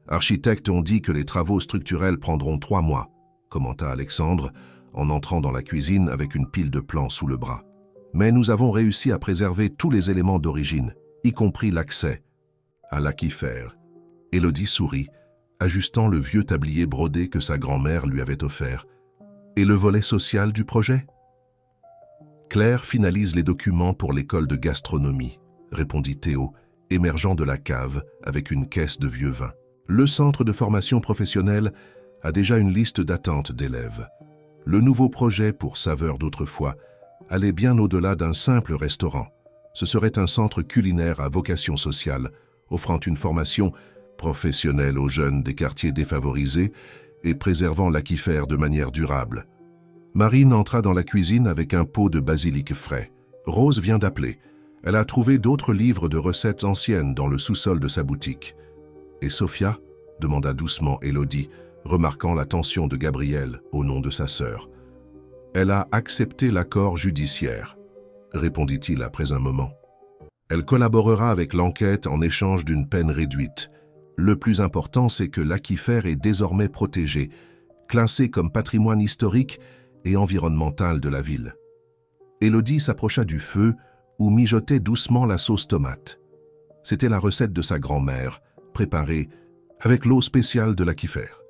architectes ont dit que les travaux structurels prendront 3 mois, commenta Alexandre, en entrant dans la cuisine avec une pile de plans sous le bras. Mais nous avons réussi à préserver tous les éléments d'origine, y compris l'accès à l'aquifère. Élodie sourit, ajustant le vieux tablier brodé que sa grand-mère lui avait offert. Et le volet social du projet? Claire finalise les documents pour l'école de gastronomie, répondit Théo, émergeant de la cave avec une caisse de vieux vin. Le centre de formation professionnelle a déjà une liste d'attente d'élèves. Le nouveau projet pour Saveurs d'autrefois allait bien au-delà d'un simple restaurant. Ce serait un centre culinaire à vocation sociale, offrant une formation professionnelle aux jeunes des quartiers défavorisés et préservant l'aquifère de manière durable. Marine entra dans la cuisine avec un pot de basilic frais. Rose vient d'appeler. Elle a trouvé d'autres livres de recettes anciennes dans le sous-sol de sa boutique. « Et Sophia ?» demanda doucement Élodie, remarquant la tension de Gabriel au nom de sa sœur. « Elle a accepté l'accord judiciaire, » répondit-il après un moment. « Elle collaborera avec l'enquête en échange d'une peine réduite. Le plus important, c'est que l'aquifère est désormais protégé, classé comme patrimoine historique et environnemental de la ville. » Élodie s'approcha du feu où mijotait doucement la sauce tomate. C'était la recette de sa grand-mère, préparée avec l'eau spéciale de l'aquifère.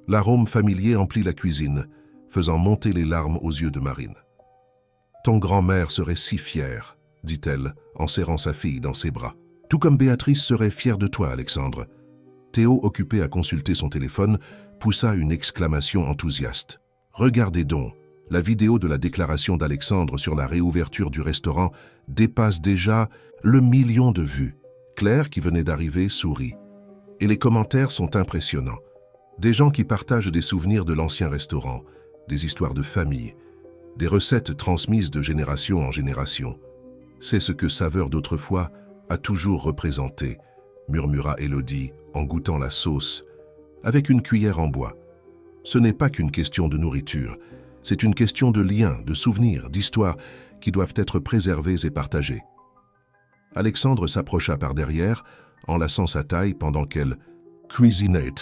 L'arôme familier emplit la cuisine, faisant monter les larmes aux yeux de Marine. « Ton grand-mère serait si fière, » dit-elle, en serrant sa fille dans ses bras. « Tout comme Béatrice serait fière de toi, Alexandre. » Théo, occupé à consulter son téléphone, poussa une exclamation enthousiaste. « Regardez donc, la vidéo de la déclaration d'Alexandre sur la réouverture du restaurant dépasse déjà le 1 million de vues. » Claire, qui venait d'arriver, sourit. Et les commentaires sont impressionnants. Des gens qui partagent des souvenirs de l'ancien restaurant, des histoires de famille, des recettes transmises de génération en génération. C'est ce que Saveurs d'autrefois a toujours représenté, murmura Élodie en goûtant la sauce, avec une cuillère en bois. Ce n'est pas qu'une question de nourriture, c'est une question de liens, de souvenirs, d'histoires qui doivent être préservés et partagés. Alexandre s'approcha par derrière, enlaçant sa taille pendant qu'elle cuisinait.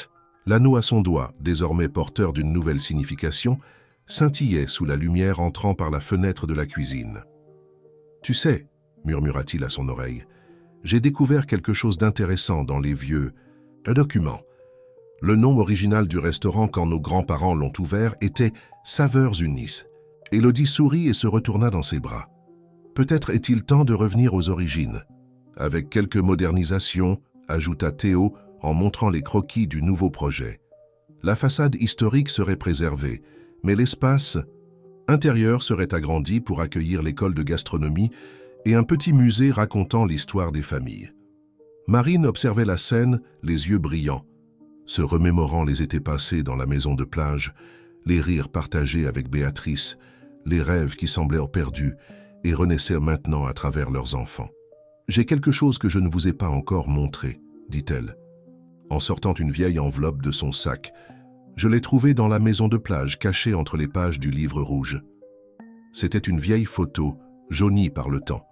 L'anneau à son doigt, désormais porteur d'une nouvelle signification, scintillait sous la lumière entrant par la fenêtre de la cuisine. « Tu sais, » murmura-t-il à son oreille, « j'ai découvert quelque chose d'intéressant dans les vieux documents. Le nom original du restaurant quand nos grands-parents l'ont ouvert était Saveurs Unis. » Élodie sourit et se retourna dans ses bras. Peut-être est-il temps de revenir aux origines. Avec quelques modernisations, ajouta Théo en montrant les croquis du nouveau projet. La façade historique serait préservée, mais l'espace intérieur serait agrandi pour accueillir l'école de gastronomie et un petit musée racontant l'histoire des familles. Marine observait la scène, les yeux brillants, se remémorant les étés passés dans la maison de plage, les rires partagés avec Béatrice, les rêves qui semblaient perdus et renaissaient maintenant à travers leurs enfants. « J'ai quelque chose que je ne vous ai pas encore montré, » dit-elle, en sortant une vieille enveloppe de son sac. « Je l'ai trouvée dans la maison de plage, cachée entre les pages du livre rouge. » C'était une vieille photo, jaunie par le temps.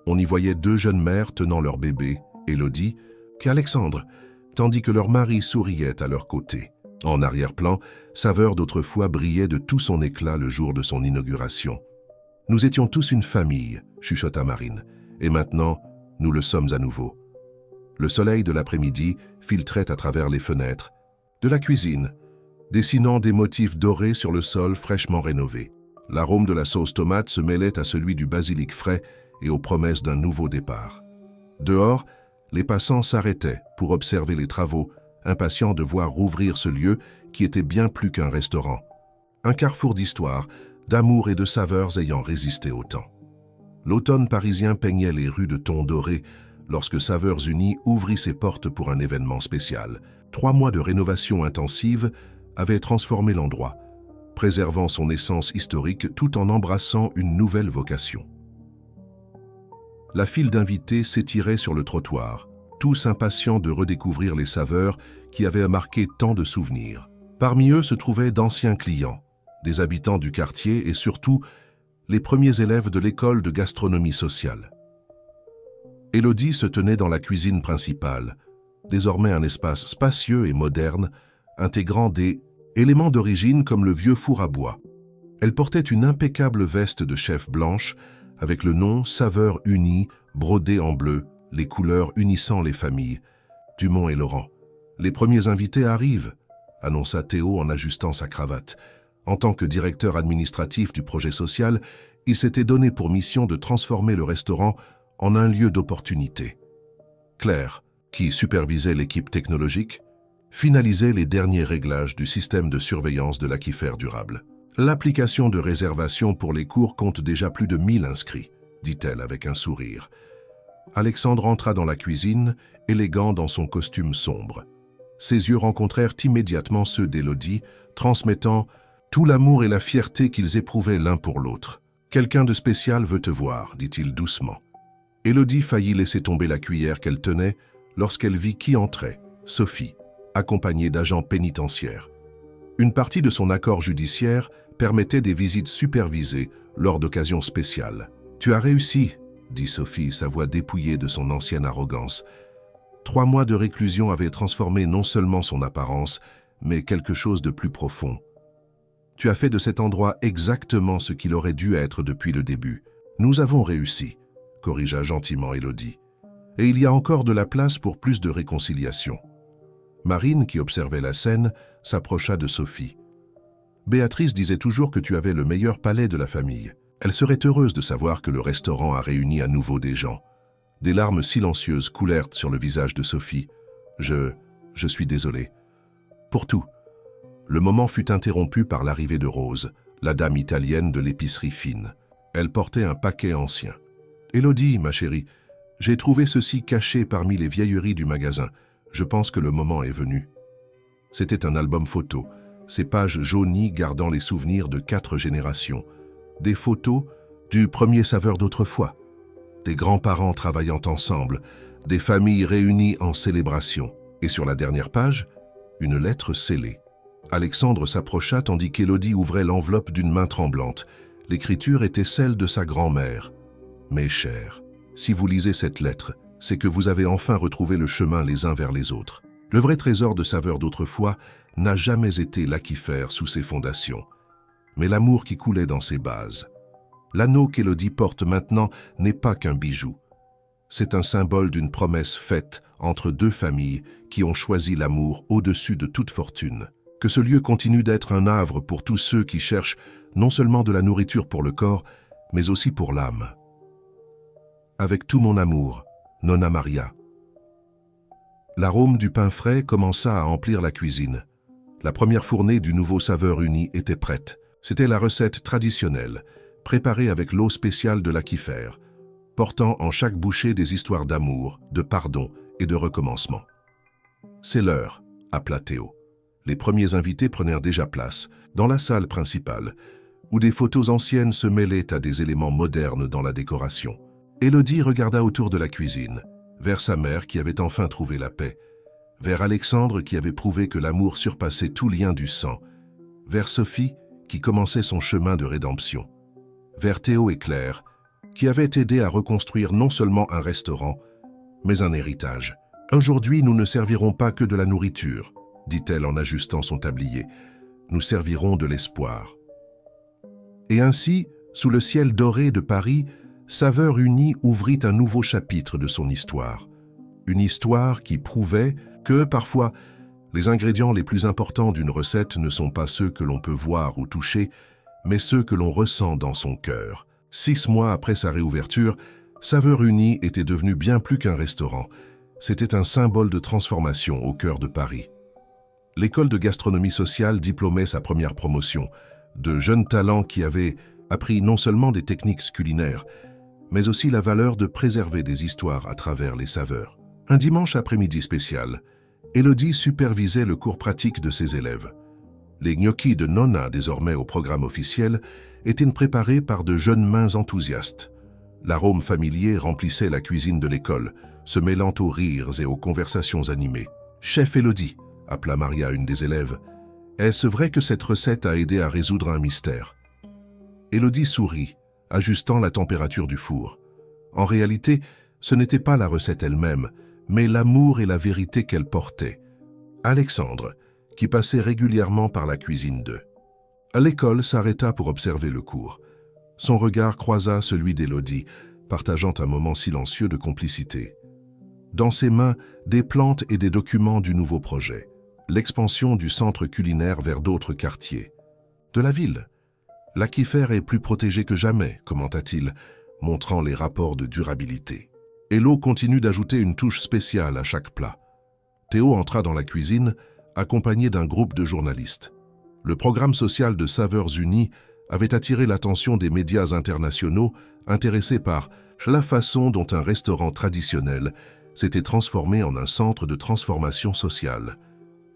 On y voyait 2 jeunes mères tenant leur bébé, Élodie, qu'Alexandre, tandis que leur mari souriait à leur côté. En arrière-plan, Saveurs d'autrefois brillait de tout son éclat le jour de son inauguration. « Nous étions tous une famille, » chuchota Marine, « et maintenant, nous le sommes à nouveau. » Le soleil de l'après-midi filtrait à travers les fenêtres de la cuisine, dessinant des motifs dorés sur le sol fraîchement rénové. L'arôme de la sauce tomate se mêlait à celui du basilic frais et aux promesses d'un nouveau départ. Dehors, les passants s'arrêtaient pour observer les travaux, impatients de voir rouvrir ce lieu qui était bien plus qu'un restaurant. Un carrefour d'histoire, d'amour et de saveurs ayant résisté au temps. L'automne parisien peignait les rues de tons dorés lorsque Saveurs Unis ouvrit ses portes pour un événement spécial. 3 mois de rénovation intensive avaient transformé l'endroit, préservant son essence historique tout en embrassant une nouvelle vocation. La file d'invités s'étirait sur le trottoir, tous impatients de redécouvrir les saveurs qui avaient marqué tant de souvenirs. Parmi eux se trouvaient d'anciens clients, des habitants du quartier et surtout les premiers élèves de l'école de gastronomie sociale. Élodie se tenait dans la cuisine principale, désormais un espace spacieux et moderne, intégrant des Élément d'origine comme le vieux four à bois. Elle portait une impeccable veste de chef blanche avec le nom Saveurs Unies brodé en bleu, les couleurs unissant les familles. Dumont et Laurent. Les premiers invités arrivent, annonça Théo en ajustant sa cravate. En tant que directeur administratif du projet social, il s'était donné pour mission de transformer le restaurant en un lieu d'opportunité. Claire, qui supervisait l'équipe technologique, finalisait les derniers réglages du système de surveillance de l'aquifère durable. L'application de réservation pour les cours compte déjà plus de 1000 inscrits, dit-elle avec un sourire. Alexandre entra dans la cuisine, élégant dans son costume sombre. Ses yeux rencontrèrent immédiatement ceux d'Élodie, transmettant tout l'amour et la fierté qu'ils éprouvaient l'un pour l'autre. « Quelqu'un de spécial veut te voir », dit-il doucement. Élodie faillit laisser tomber la cuillère qu'elle tenait lorsqu'elle vit qui entrait, Sophie, accompagnée d'agents pénitentiaires. Une partie de son accord judiciaire permettait des visites supervisées lors d'occasions spéciales. « Tu as réussi », dit Sophie, sa voix dépouillée de son ancienne arrogance. 3 mois de réclusion avaient transformé non seulement son apparence, mais quelque chose de plus profond. « Tu as fait de cet endroit exactement ce qu'il aurait dû être depuis le début. Nous avons réussi », corrigea gentiment Élodie. « Et il y a encore de la place pour plus de réconciliation. » Marine, qui observait la scène, s'approcha de Sophie. « Béatrice disait toujours que tu avais le meilleur palais de la famille. Elle serait heureuse de savoir que le restaurant a réuni à nouveau des gens. » Des larmes silencieuses coulèrent sur le visage de Sophie. « Je suis désolé. » Pour tout. Le moment fut interrompu par l'arrivée de Rose, la dame italienne de l'épicerie fine. Elle portait un paquet ancien. « Élodie, ma chérie, j'ai trouvé ceci caché parmi les vieilleries du magasin. Je pense que le moment est venu. » C'était un album photo, ses pages jaunies gardant les souvenirs de 4 générations. Des photos du premier saveur d'autrefois. Des grands-parents travaillant ensemble, des familles réunies en célébration. Et sur la dernière page, une lettre scellée. Alexandre s'approcha tandis qu'Élodie ouvrait l'enveloppe d'une main tremblante. L'écriture était celle de sa grand-mère. « Mes chers, si vous lisez cette lettre, c'est que vous avez enfin retrouvé le chemin les uns vers les autres. Le vrai trésor de saveurs d'autrefois n'a jamais été l'aquifère sous ses fondations, mais l'amour qui coulait dans ses bases. L'anneau qu'Élodie porte maintenant n'est pas qu'un bijou. C'est un symbole d'une promesse faite entre 2 familles qui ont choisi l'amour au-dessus de toute fortune. Que ce lieu continue d'être un havre pour tous ceux qui cherchent non seulement de la nourriture pour le corps, mais aussi pour l'âme. Avec tout mon amour, Nonna Maria. L'arôme du pain frais commença à emplir la cuisine. La première fournée du nouveau Saveurs Unies était prête. C'était la recette traditionnelle, préparée avec l'eau spéciale de l'aquifère, portant en chaque bouchée des histoires d'amour, de pardon et de recommencement. « C'est l'heure », appela Théo. Les premiers invités prenèrent déjà place, dans la salle principale, où des photos anciennes se mêlaient à des éléments modernes dans la décoration. Élodie regarda autour de la cuisine, vers sa mère qui avait enfin trouvé la paix, vers Alexandre qui avait prouvé que l'amour surpassait tout lien du sang, vers Sophie qui commençait son chemin de rédemption, vers Théo et Claire qui avaient aidé à reconstruire non seulement un restaurant, mais un héritage. « Aujourd'hui, nous ne servirons pas que de la nourriture, » dit-elle en ajustant son tablier. « Nous servirons de l'espoir. » Et ainsi, sous le ciel doré de Paris, Saveurs Unies ouvrit un nouveau chapitre de son histoire. Une histoire qui prouvait que, parfois, les ingrédients les plus importants d'une recette ne sont pas ceux que l'on peut voir ou toucher, mais ceux que l'on ressent dans son cœur. 6 mois après sa réouverture, Saveurs Unies était devenu bien plus qu'un restaurant. C'était un symbole de transformation au cœur de Paris. L'école de gastronomie sociale diplômait sa première promotion, de jeunes talents qui avaient appris non seulement des techniques culinaires, mais aussi la valeur de préserver des histoires à travers les saveurs. Un dimanche après-midi spécial, Élodie supervisait le cours pratique de ses élèves. Les gnocchis de Nonna, désormais au programme officiel, étaient préparés par de jeunes mains enthousiastes. L'arôme familier remplissait la cuisine de l'école, se mêlant aux rires et aux conversations animées. « Chef Élodie », appela Maria, une des élèves, « est-ce vrai que cette recette a aidé à résoudre un mystère ?» Élodie sourit, ajustant la température du four. En réalité, ce n'était pas la recette elle-même, mais l'amour et la vérité qu'elle portait. Alexandre, qui passait régulièrement par la cuisine d'eux. À l'école, s'arrêta pour observer le cours. Son regard croisa celui d'Élodie, partageant un moment silencieux de complicité. Dans ses mains, des plantes et des documents du nouveau projet. L'expansion du centre culinaire vers d'autres quartiers. De la ville. L'Aquifer est plus protégé que jamais, commenta-t-il, montrant les rapports de durabilité. Hello continue d'ajouter une touche spéciale à chaque plat. Théo entra dans la cuisine, accompagné d'un groupe de journalistes. Le programme social de Saveurs Unies avait attiré l'attention des médias internationaux intéressés par la façon dont un restaurant traditionnel s'était transformé en un centre de transformation sociale.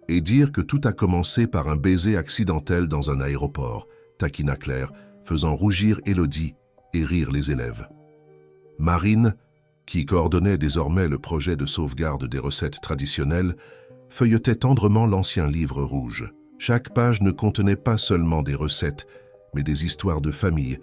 Et dire que tout a commencé par un baiser accidentel dans un aéroport, taquina Claire, faisant rougir Élodie et rire les élèves. Marine, qui coordonnait désormais le projet de sauvegarde des recettes traditionnelles, feuilletait tendrement l'ancien livre rouge. Chaque page ne contenait pas seulement des recettes, mais des histoires de famille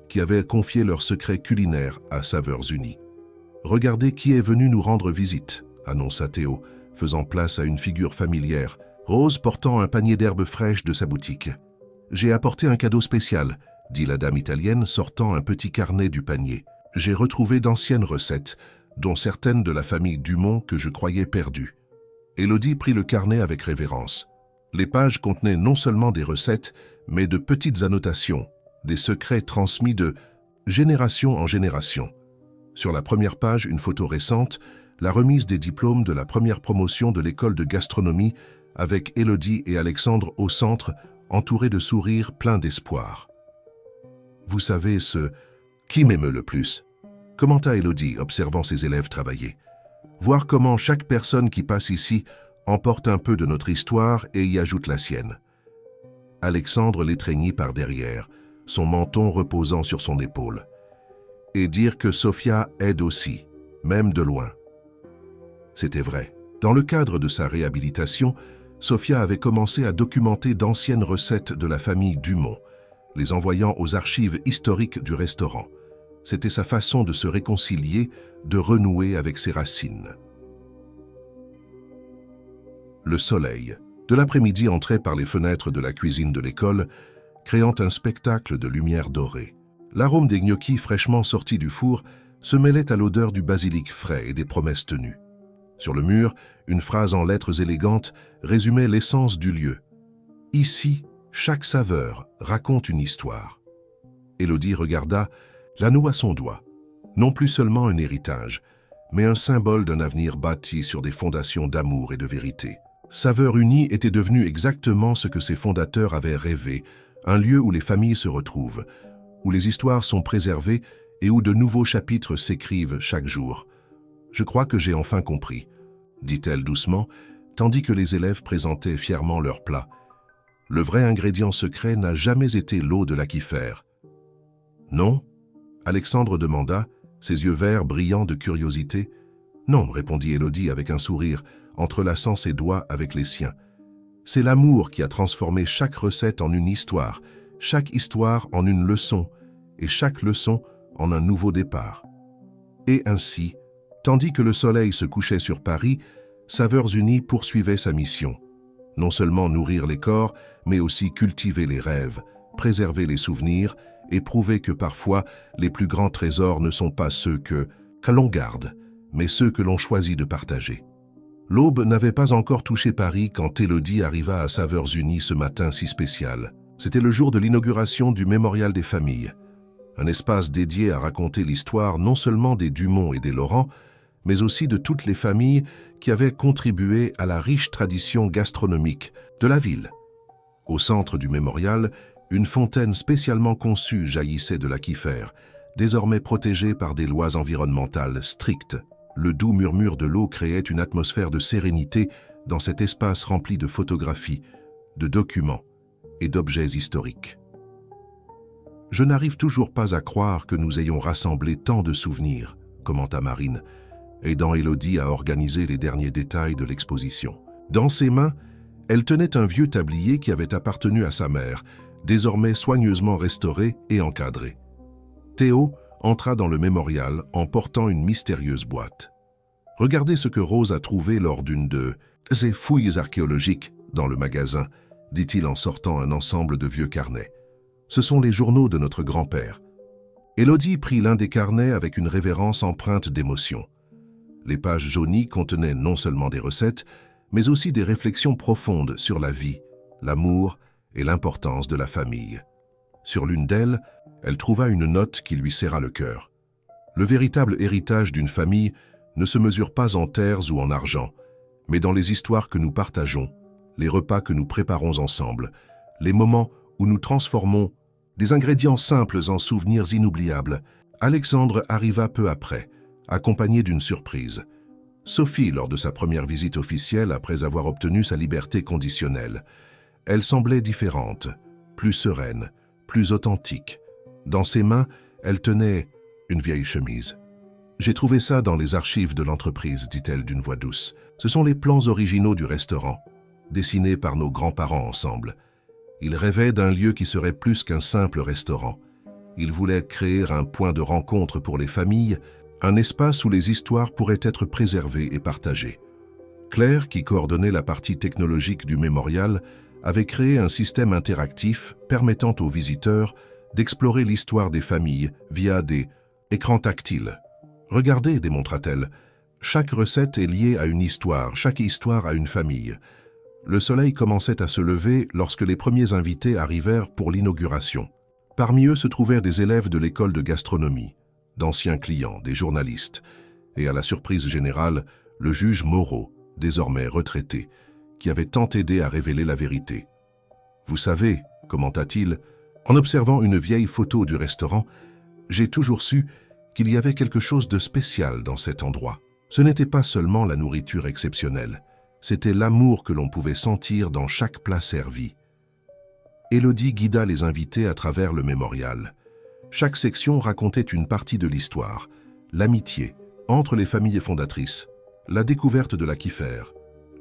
qui avaient confié leurs secrets culinaires à Saveurs Unies. « Regardez qui est venu nous rendre visite », annonça Théo, faisant place à une figure familière, Rose portant un panier d'herbes fraîches de sa boutique. « J'ai apporté un cadeau spécial », dit la dame italienne, sortant un petit carnet du panier. « J'ai retrouvé d'anciennes recettes, dont certaines de la famille Dumont que je croyais perdues. » Élodie prit le carnet avec révérence. Les pages contenaient non seulement des recettes, mais de petites annotations, des secrets transmis de génération en génération. Sur la première page, une photo récente, la remise des diplômes de la première promotion de l'école de gastronomie avec Élodie et Alexandre au centre, entourés de sourires pleins d'espoir. « Vous savez ce qui m'émeut le plus ?» commenta Élodie, observant ses élèves travailler. « Voir comment chaque personne qui passe ici emporte un peu de notre histoire et y ajoute la sienne. » Alexandre l'étreignit par derrière, son menton reposant sur son épaule. Et dire que Sophia aide aussi, même de loin. C'était vrai. Dans le cadre de sa réhabilitation, Sophia avait commencé à documenter d'anciennes recettes de la famille Dumont, les envoyant aux archives historiques du restaurant. C'était sa façon de se réconcilier, de renouer avec ses racines. Le soleil, de l'après-midi, entrait par les fenêtres de la cuisine de l'école, créant un spectacle de lumière dorée. L'arôme des gnocchis fraîchement sortis du four se mêlait à l'odeur du basilic frais et des promesses tenues. Sur le mur, une phrase en lettres élégantes résumait l'essence du lieu. « Ici, chaque saveur raconte une histoire. » Élodie regarda l'anneau à son doigt, non plus seulement un héritage, mais un symbole d'un avenir bâti sur des fondations d'amour et de vérité. Saveurs Unies était devenu exactement ce que ses fondateurs avaient rêvé, un lieu où les familles se retrouvent, où les histoires sont préservées et où de nouveaux chapitres s'écrivent chaque jour. « Je crois que j'ai enfin compris », dit-elle doucement, tandis que les élèves présentaient fièrement leur plat. Le vrai ingrédient secret n'a jamais été l'eau de l'Aquifer. « Non ?» Alexandre demanda, ses yeux verts brillant de curiosité. « Non », répondit Élodie avec un sourire, entrelaçant ses doigts avec les siens. « C'est l'amour qui a transformé chaque recette en une histoire, chaque histoire en une leçon, et chaque leçon en un nouveau départ. » Et ainsi, tandis que le soleil se couchait sur Paris, Saveurs Unies poursuivait sa mission. Non seulement nourrir les corps, mais aussi cultiver les rêves, préserver les souvenirs et prouver que parfois les plus grands trésors ne sont pas ceux que l'on garde, mais ceux que l'on choisit de partager. L'aube n'avait pas encore touché Paris quand Élodie arriva à Saveurs Unies ce matin si spécial. C'était le jour de l'inauguration du Mémorial des familles, un espace dédié à raconter l'histoire non seulement des Dumont et des Laurent, mais aussi de toutes les familles qui avaient contribué à la riche tradition gastronomique de la ville. Au centre du mémorial, une fontaine spécialement conçue jaillissait de l'Aquifer, désormais protégée par des lois environnementales strictes. Le doux murmure de l'eau créait une atmosphère de sérénité dans cet espace rempli de photographies, de documents et d'objets historiques. « Je n'arrive toujours pas à croire que nous ayons rassemblé tant de souvenirs », commenta Marine, aidant Élodie à organiser les derniers détails de l'exposition. Dans ses mains, elle tenait un vieux tablier qui avait appartenu à sa mère, désormais soigneusement restauré et encadré. Théo entra dans le mémorial en portant une mystérieuse boîte. « Regardez ce que Rose a trouvé lors d'une de ses fouilles archéologiques », dans le magasin, dit-il en sortant un ensemble de vieux carnets. Ce sont les journaux de notre grand-père. Élodie prit l'un des carnets avec une révérence empreinte d'émotion. Les pages jaunies contenaient non seulement des recettes, mais aussi des réflexions profondes sur la vie, l'amour et l'importance de la famille. Sur l'une d'elles, elle trouva une note qui lui serra le cœur. Le véritable héritage d'une famille ne se mesure pas en terres ou en argent, mais dans les histoires que nous partageons, les repas que nous préparons ensemble, les moments où nous transformons des ingrédients simples en souvenirs inoubliables. Alexandre arriva peu après, accompagné d'une surprise. Sophie, lors de sa première visite officielle après avoir obtenu sa liberté conditionnelle. Elle semblait différente, plus sereine, plus authentique. Dans ses mains, elle tenait une vieille chemise. « J'ai trouvé ça dans les archives de l'entreprise, dit-elle d'une voix douce. Ce sont les plans originaux du restaurant, dessinés par nos grands-parents ensemble. Ils rêvaient d'un lieu qui serait plus qu'un simple restaurant. Ils voulaient créer un point de rencontre pour les familles, un espace où les histoires pourraient être préservées et partagées. Claire, qui coordonnait la partie technologique du mémorial, avait créé un système interactif permettant aux visiteurs d'explorer l'histoire des familles via des écrans tactiles. « Regardez », démontra-t-elle, « chaque recette est liée à une histoire, chaque histoire à une famille. » Le soleil commençait à se lever lorsque les premiers invités arrivèrent pour l'inauguration. Parmi eux se trouvèrent des élèves de l'école de gastronomie, d'anciens clients, des journalistes, et à la surprise générale, le juge Moreau, désormais retraité, qui avait tant aidé à révéler la vérité. « Vous savez, » commenta-t-il, en observant une vieille photo du restaurant, « j'ai toujours su qu'il y avait quelque chose de spécial dans cet endroit. Ce n'était pas seulement la nourriture exceptionnelle, c'était l'amour que l'on pouvait sentir dans chaque plat servi. » Élodie guida les invités à travers le mémorial. Chaque section racontait une partie de l'histoire, l'amitié entre les familles fondatrices, la découverte de la Kiffer,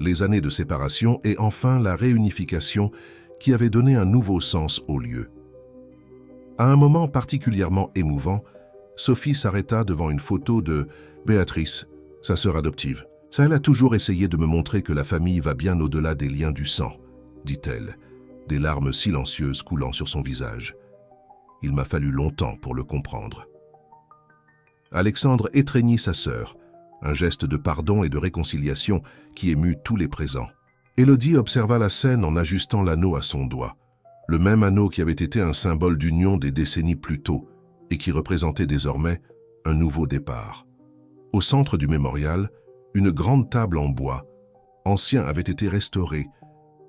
les années de séparation et enfin la réunification qui avait donné un nouveau sens au lieu. À un moment particulièrement émouvant, Sophie s'arrêta devant une photo de Béatrice, sa sœur adoptive. « Elle a toujours essayé de me montrer que la famille va bien au-delà des liens du sang, » dit-elle, des larmes silencieuses coulant sur son visage. Il m'a fallu longtemps pour le comprendre. Alexandre étreignit sa sœur, un geste de pardon et de réconciliation qui émut tous les présents. Élodie observa la scène en ajustant l'anneau à son doigt, le même anneau qui avait été un symbole d'union des décennies plus tôt et qui représentait désormais un nouveau départ. Au centre du mémorial, une grande table en bois, ancien, avait été restaurée,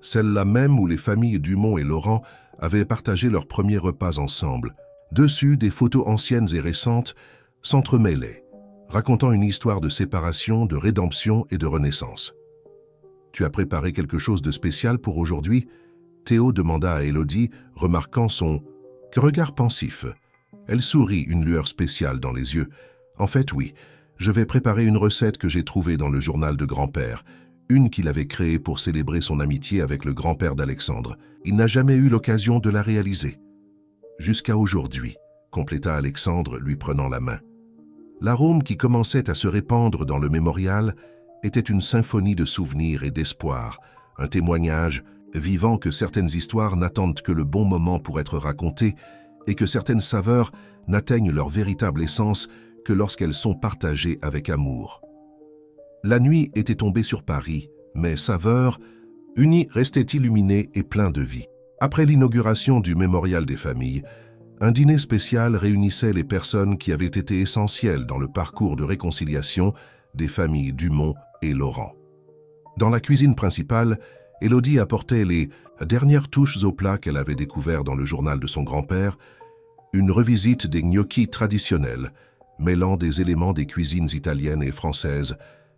celle-là même où les familles Dumont et Laurent avaient partagé leurs premiers repas ensemble. Dessus, des photos anciennes et récentes s'entremêlaient, racontant une histoire de séparation, de rédemption et de renaissance. « Tu as préparé quelque chose de spécial pour aujourd'hui ?» Théo demanda à Élodie, remarquant son regard pensif. Elle sourit, une lueur spéciale dans les yeux. « En fait, oui, je vais préparer une recette que j'ai trouvée dans le journal de grand-père, une qu'il avait créée pour célébrer son amitié avec le grand-père d'Alexandre. Il n'a jamais eu l'occasion de la réaliser. »« Jusqu'à aujourd'hui », compléta Alexandre, lui prenant la main. L'arôme qui commençait à se répandre dans le mémorial était une symphonie de souvenirs et d'espoir, un témoignage vivant que certaines histoires n'attendent que le bon moment pour être racontées et que certaines saveurs n'atteignent leur véritable essence que lorsqu'elles sont partagées avec amour. La nuit était tombée sur Paris, mais Saveurs, uni, restait illuminé et plein de vie. Après l'inauguration du Mémorial des familles, un dîner spécial réunissait les personnes qui avaient été essentielles dans le parcours de réconciliation des familles Dumont et Laurent. Dans la cuisine principale, Élodie apportait les dernières touches au plat qu'elle avait découvert dans le journal de son grand-père, une revisite des gnocchis traditionnels, mêlant des éléments des cuisines italiennes et françaises,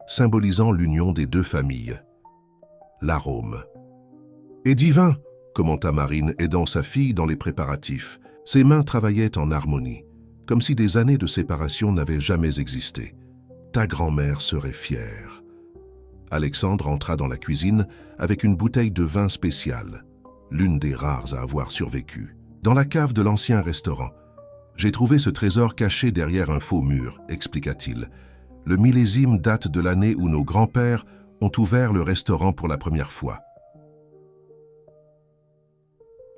symbolisant l'union des deux familles. L'arôme. « Et divin !» commenta Marine, aidant sa fille dans les préparatifs. Ses mains travaillaient en harmonie, comme si des années de séparation n'avaient jamais existé. « Ta grand-mère serait fière. » Alexandre entra dans la cuisine avec une bouteille de vin spécial, l'une des rares à avoir survécu. Dans la cave de l'ancien restaurant, j'ai trouvé ce trésor caché derrière un faux mur, expliqua-t-il. Le millésime date de l'année où nos grands-pères ont ouvert le restaurant pour la première fois.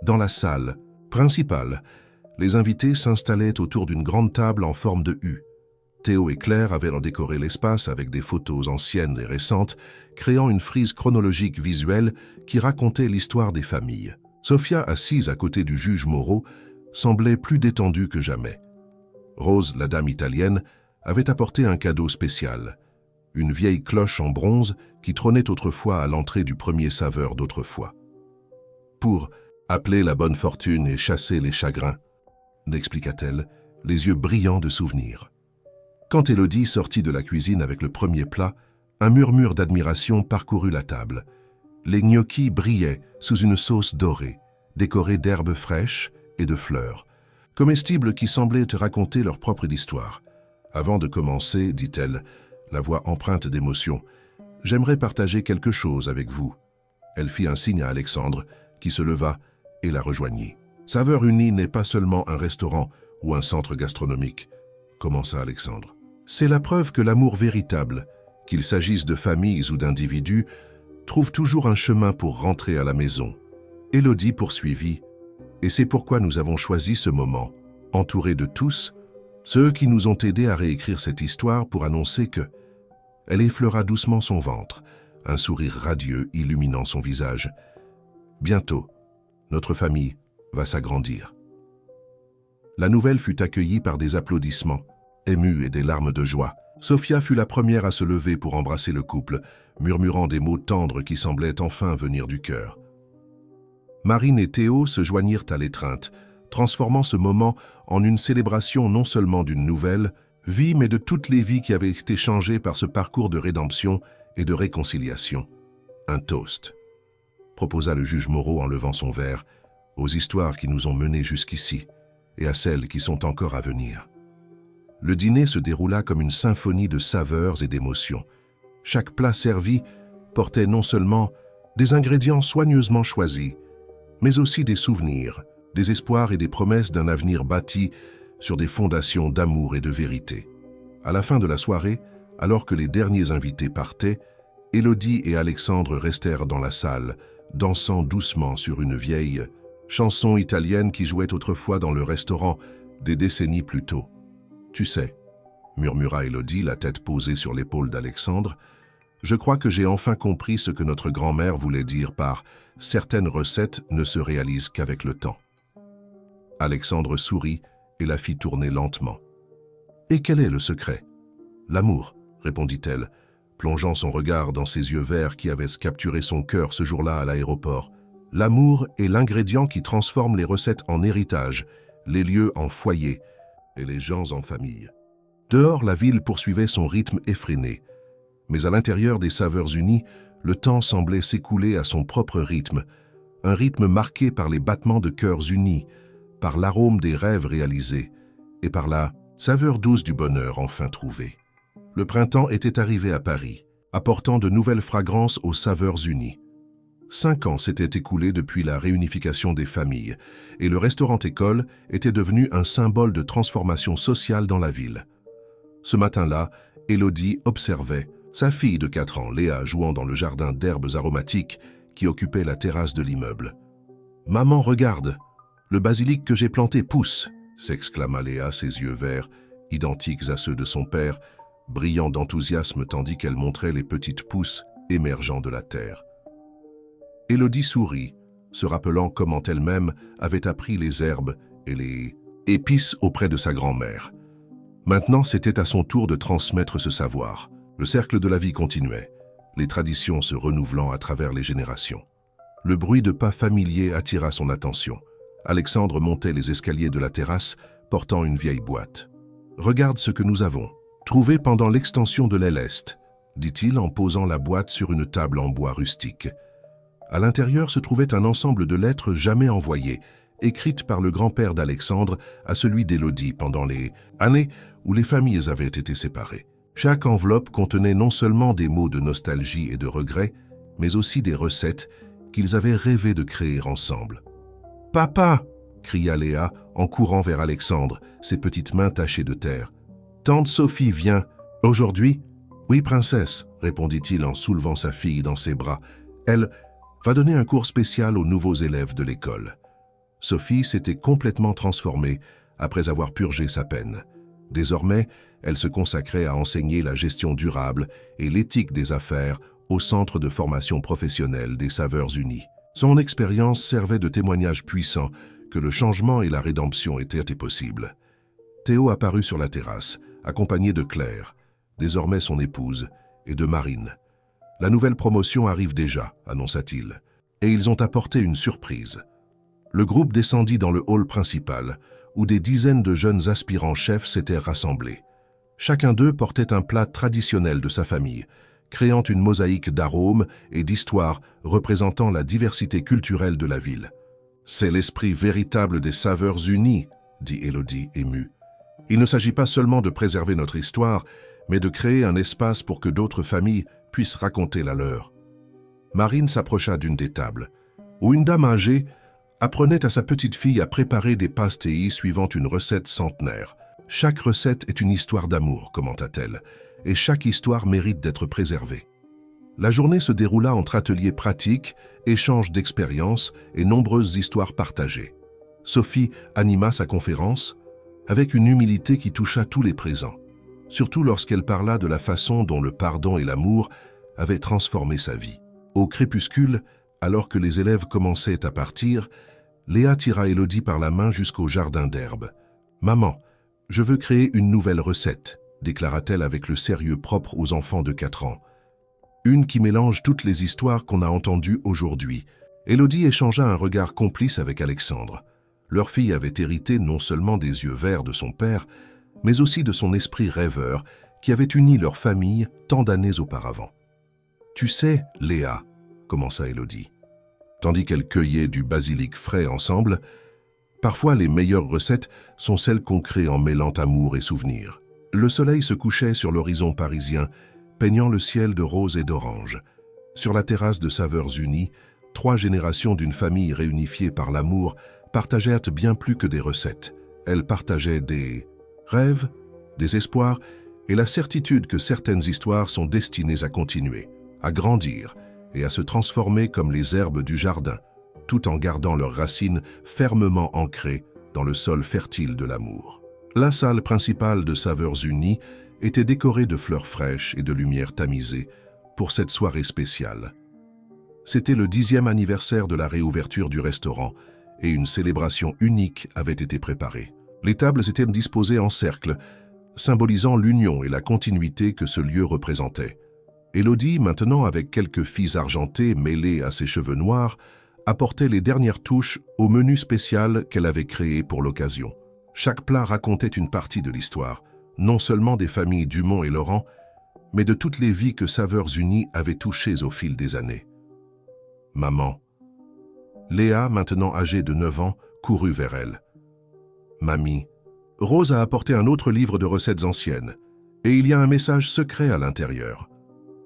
Dans la salle principale, les invités s'installaient autour d'une grande table en forme de U. Théo et Claire avaient redécoré l'espace avec des photos anciennes et récentes, créant une frise chronologique visuelle qui racontait l'histoire des familles. Sofia, assise à côté du juge Moreau, semblait plus détendue que jamais. Rose, la dame italienne, avait apporté un cadeau spécial, une vieille cloche en bronze qui trônait autrefois à l'entrée du premier saveur d'autrefois. Pour appeler la bonne fortune et chasser les chagrins, expliqua-t-elle, les yeux brillants de souvenirs. Quand Élodie sortit de la cuisine avec le premier plat, un murmure d'admiration parcourut la table. Les gnocchis brillaient sous une sauce dorée, décorée d'herbes fraîches et de fleurs, comestibles qui semblaient te raconter leur propre histoire. Avant de commencer, dit-elle, la voix empreinte d'émotion, « J'aimerais partager quelque chose avec vous. » Elle fit un signe à Alexandre, qui se leva et la rejoignit. « Saveurs Unies n'est pas seulement un restaurant ou un centre gastronomique, » commença Alexandre. « C'est la preuve que l'amour véritable, qu'il s'agisse de familles ou d'individus, trouve toujours un chemin pour rentrer à la maison. » Élodie poursuivit, « Et c'est pourquoi nous avons choisi ce moment, entourés de tous, ceux qui nous ont aidés à réécrire cette histoire pour annoncer que... » Elle effleura doucement son ventre, un sourire radieux illuminant son visage. « Bientôt, notre famille va s'agrandir. » La nouvelle fut accueillie par des applaudissements, émus et des larmes de joie. Sofia fut la première à se lever pour embrasser le couple, murmurant des mots tendres qui semblaient enfin venir du cœur. Marine et Théo se joignirent à l'étreinte, transformant ce moment en une célébration non seulement d'une nouvelle vie, mais de toutes les vies qui avaient été changées par ce parcours de rédemption et de réconciliation. Un toast, proposa le juge Moreau en levant son verre, aux histoires qui nous ont menés jusqu'ici et à celles qui sont encore à venir. Le dîner se déroula comme une symphonie de saveurs et d'émotions. Chaque plat servi portait non seulement des ingrédients soigneusement choisis, mais aussi des souvenirs, des espoirs et des promesses d'un avenir bâti sur des fondations d'amour et de vérité. À la fin de la soirée, alors que les derniers invités partaient, Élodie et Alexandre restèrent dans la salle, dansant doucement sur une vieille chanson italienne qui jouait autrefois dans le restaurant des décennies plus tôt. « Tu sais, » murmura Élodie, la tête posée sur l'épaule d'Alexandre, « je crois que j'ai enfin compris ce que notre grand-mère voulait dire par « certaines recettes ne se réalisent qu'avec le temps ». Alexandre sourit et la fit tourner lentement. « Et quel est le secret ?»« L'amour, » répondit-elle, plongeant son regard dans ses yeux verts qui avaient capturé son cœur ce jour-là à l'aéroport. « L'amour est l'ingrédient qui transforme les recettes en héritage, les lieux en foyer et les gens en famille. » Dehors, la ville poursuivait son rythme effréné, mais à l'intérieur des Saveurs Unies, le temps semblait s'écouler à son propre rythme, un rythme marqué par les battements de cœurs unis, par l'arôme des rêves réalisés et par la saveur douce du bonheur enfin trouvé. Le printemps était arrivé à Paris, apportant de nouvelles fragrances aux Saveurs Unies. 5 ans s'étaient écoulés depuis la réunification des familles, et le restaurant-école était devenu un symbole de transformation sociale dans la ville. Ce matin-là, Élodie observait sa fille de 4 ans, Léa, jouant dans le jardin d'herbes aromatiques qui occupait la terrasse de l'immeuble. « Maman, regarde, le basilic que j'ai planté pousse !» s'exclama Léa, ses yeux verts, identiques à ceux de son père, brillant d'enthousiasme tandis qu'elle montrait les petites pousses émergeant de la terre. Élodie sourit, se rappelant comment elle-même avait appris les herbes et les épices auprès de sa grand-mère. Maintenant, c'était à son tour de transmettre ce savoir. Le cercle de la vie continuait, les traditions se renouvelant à travers les générations. Le bruit de pas familiers attira son attention. Alexandre montait les escaliers de la terrasse, portant une vieille boîte. « Regarde ce que nous avons, trouvé pendant l'extension de l'aile Est », dit-il en posant la boîte sur une table en bois rustique. À l'intérieur se trouvait un ensemble de lettres jamais envoyées, écrites par le grand-père d'Alexandre à celui d'Élodie pendant les années où les familles avaient été séparées. Chaque enveloppe contenait non seulement des mots de nostalgie et de regret, mais aussi des recettes qu'ils avaient rêvé de créer ensemble. « Papa !» cria Léa en courant vers Alexandre, ses petites mains tachées de terre. « Tante Sophie vient. Aujourd'hui ?»« Oui, princesse, » répondit-il en soulevant sa fille dans ses bras. « Elle va donner un cours spécial aux nouveaux élèves de l'école. » Sophie s'était complètement transformée après avoir purgé sa peine. Désormais, elle se consacrait à enseigner la gestion durable et l'éthique des affaires au Centre de formation professionnelle des Saveurs Unies. Son expérience servait de témoignage puissant que le changement et la rédemption étaient possibles. Théo apparut sur la terrasse, accompagné de Claire, désormais son épouse, et de Marine. « La nouvelle promotion arrive déjà », annonça-t-il, et ils ont apporté une surprise. Le groupe descendit dans le hall principal, où des dizaines de jeunes aspirants chefs s'étaient rassemblés. Chacun d'eux portait un plat traditionnel de sa famille, créant une mosaïque d'arômes et d'histoires représentant la diversité culturelle de la ville. « C'est l'esprit véritable des Saveurs Unies », dit Élodie, émue. « Il ne s'agit pas seulement de préserver notre histoire, mais de créer un espace pour que d'autres familles puissent raconter la leur. » Marine s'approcha d'une des tables, où une dame âgée apprenait à sa petite fille à préparer des pastéis suivant une recette centenaire. « Chaque recette est une histoire d'amour », commenta-t-elle, « et chaque histoire mérite d'être préservée. » La journée se déroula entre ateliers pratiques, échanges d'expériences et nombreuses histoires partagées. Sophie anima sa conférence avec une humilité qui toucha tous les présents, surtout lorsqu'elle parla de la façon dont le pardon et l'amour avaient transformé sa vie. Au crépuscule, alors que les élèves commençaient à partir, Léa tira Élodie par la main jusqu'au jardin d'herbe. « Maman, je veux créer une nouvelle recette », déclara-t-elle avec le sérieux propre aux enfants de 4 ans. « Une qui mélange toutes les histoires qu'on a entendues aujourd'hui. » Élodie échangea un regard complice avec Alexandre. Leur fille avait hérité non seulement des yeux verts de son père, mais aussi de son esprit rêveur qui avait uni leur famille tant d'années auparavant. « Tu sais, Léa, » commença Élodie, tandis qu'elle cueillait du basilic frais ensemble, « parfois les meilleures recettes sont celles qu'on crée en mêlant amour et souvenir. » Le soleil se couchait sur l'horizon parisien, peignant le ciel de rose et d'orange. Sur la terrasse de Saveurs Unies, 3 générations d'une famille réunifiée par l'amour partagèrent bien plus que des recettes. Elles partageaient des rêves, des espoirs et la certitude que certaines histoires sont destinées à continuer, à grandir et à se transformer comme les herbes du jardin, tout en gardant leurs racines fermement ancrées dans le sol fertile de l'amour. La salle principale de Saveurs Unies était décorée de fleurs fraîches et de lumières tamisées pour cette soirée spéciale. C'était le 10e anniversaire de la réouverture du restaurant et une célébration unique avait été préparée. Les tables étaient disposées en cercle, symbolisant l'union et la continuité que ce lieu représentait. Élodie, maintenant avec quelques fils argentés mêlés à ses cheveux noirs, apportait les dernières touches au menu spécial qu'elle avait créé pour l'occasion. Chaque plat racontait une partie de l'histoire, non seulement des familles Dumont et Laurent, mais de toutes les vies que Saveurs Unies avait touchées au fil des années. « Maman ». Léa, maintenant âgée de 9 ans, courut vers elle. « Mamie, Rose a apporté un autre livre de recettes anciennes, et il y a un message secret à l'intérieur. »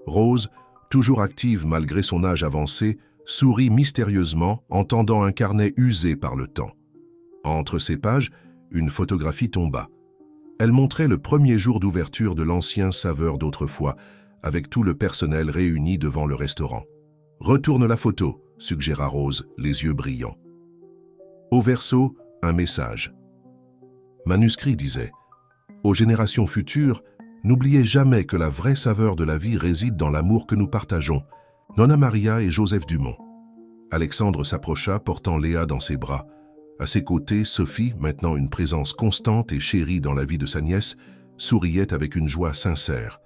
Rose, toujours active malgré son âge avancé, sourit mystérieusement en tendant un carnet usé par le temps. Entre ces pages, une photographie tomba. Elle montrait le premier jour d'ouverture de l'ancien Saveur d'autrefois, avec tout le personnel réuni devant le restaurant. « Retourne la photo », suggéra Rose, les yeux brillants. Au verso, un message. Manuscrit disait « Aux générations futures, n'oubliez jamais que la vraie saveur de la vie réside dans l'amour que nous partageons. Nonna Maria et Joseph Dumont. » Alexandre s'approcha, portant Léa dans ses bras. À ses côtés, Sophie, maintenant une présence constante et chérie dans la vie de sa nièce, souriait avec une joie sincère.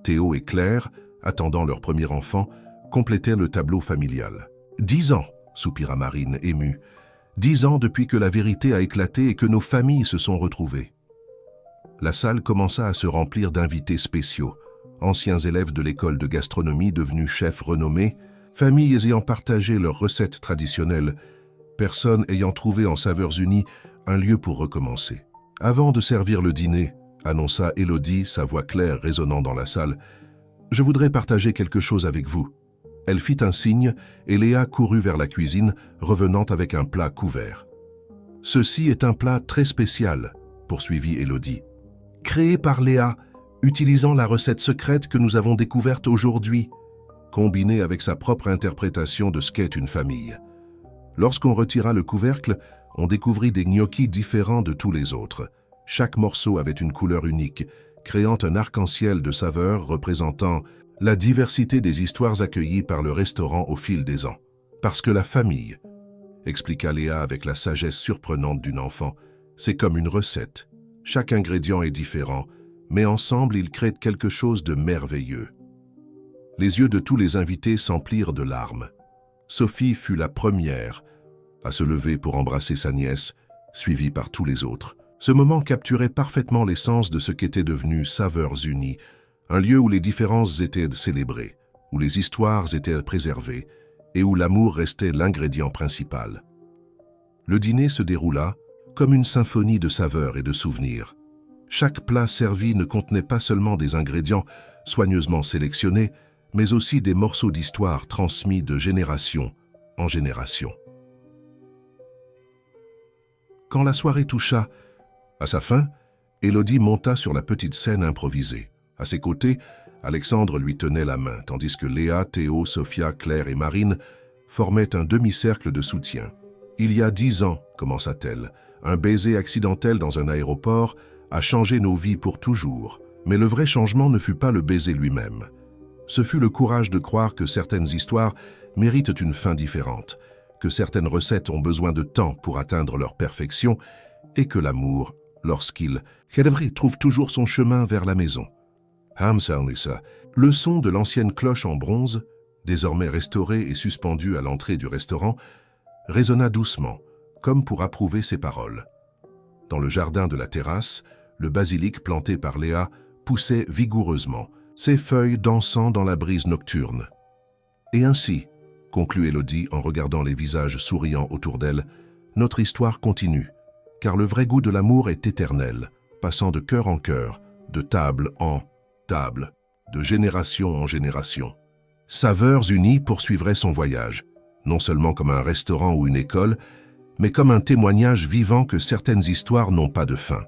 Théo et Claire, attendant leur premier enfant, complétaient le tableau familial. « 10 ans !» soupira Marine, émue. « 10 ans depuis que la vérité a éclaté et que nos familles se sont retrouvées. » La salle commença à se remplir d'invités spéciaux, anciens élèves de l'école de gastronomie devenus chefs renommés, familles ayant partagé leurs recettes traditionnelles, personnes ayant trouvé en Saveurs Unies un lieu pour recommencer. « Avant de servir le dîner, » annonça Élodie, sa voix claire résonnant dans la salle, « je voudrais partager quelque chose avec vous. » Elle fit un signe et Léa courut vers la cuisine, revenant avec un plat couvert. « Ceci est un plat très spécial, » poursuivit Élodie. « Créé par Léa, utilisant la recette secrète que nous avons découverte aujourd'hui, combinée avec sa propre interprétation de ce qu'est une famille. » Lorsqu'on retira le couvercle, On découvrit des gnocchis différents de tous les autres. Chaque morceau avait une couleur unique, créant un arc-en-ciel de saveurs représentant la diversité des histoires accueillies par le restaurant au fil des ans. Parce que la famille, expliqua Léa avec la sagesse surprenante d'une enfant, c'est comme une recette. Chaque ingrédient est différent, mais ensemble ils créent quelque chose de merveilleux. Les yeux de tous les invités s'emplirent de larmes. Sophie fut la première à se lever pour embrasser sa nièce, suivie par tous les autres. Ce moment capturait parfaitement l'essence de ce qu'était devenu Saveurs Unies, un lieu où les différences étaient célébrées, où les histoires étaient préservées et où l'amour restait l'ingrédient principal. Le dîner se déroula comme une symphonie de saveurs et de souvenirs. Chaque plat servi ne contenait pas seulement des ingrédients soigneusement sélectionnés, mais aussi des morceaux d'histoire transmis de génération en génération. Quand la soirée toucha à sa fin, Élodie monta sur la petite scène improvisée. À ses côtés, Alexandre lui tenait la main, tandis que Léa, Théo, Sophia, Claire et Marine formaient un demi-cercle de soutien. « Il y a 10 ans, commença-t-elle, un baiser accidentel dans un aéroport a changé nos vies pour toujours. Mais le vrai changement ne fut pas le baiser lui-même. Ce fut le courage de croire que certaines histoires méritent une fin différente, que certaines recettes ont besoin de temps pour atteindre leur perfection et que l'amour, lorsqu'il trouve toujours son chemin vers la maison. » Le son de l'ancienne cloche en bronze, désormais restaurée et suspendue à l'entrée du restaurant, résonna doucement, comme pour approuver ses paroles. Dans le jardin de la terrasse, le basilic planté par Léa poussait vigoureusement, ses feuilles dansant dans la brise nocturne. Et ainsi, conclut Élodie en regardant les visages souriants autour d'elle, notre histoire continue, car le vrai goût de l'amour est éternel, passant de cœur en cœur, de table en table, de génération en génération. Saveurs Unies poursuivrait son voyage, non seulement comme un restaurant ou une école, mais comme un témoignage vivant que certaines histoires n'ont pas de fin.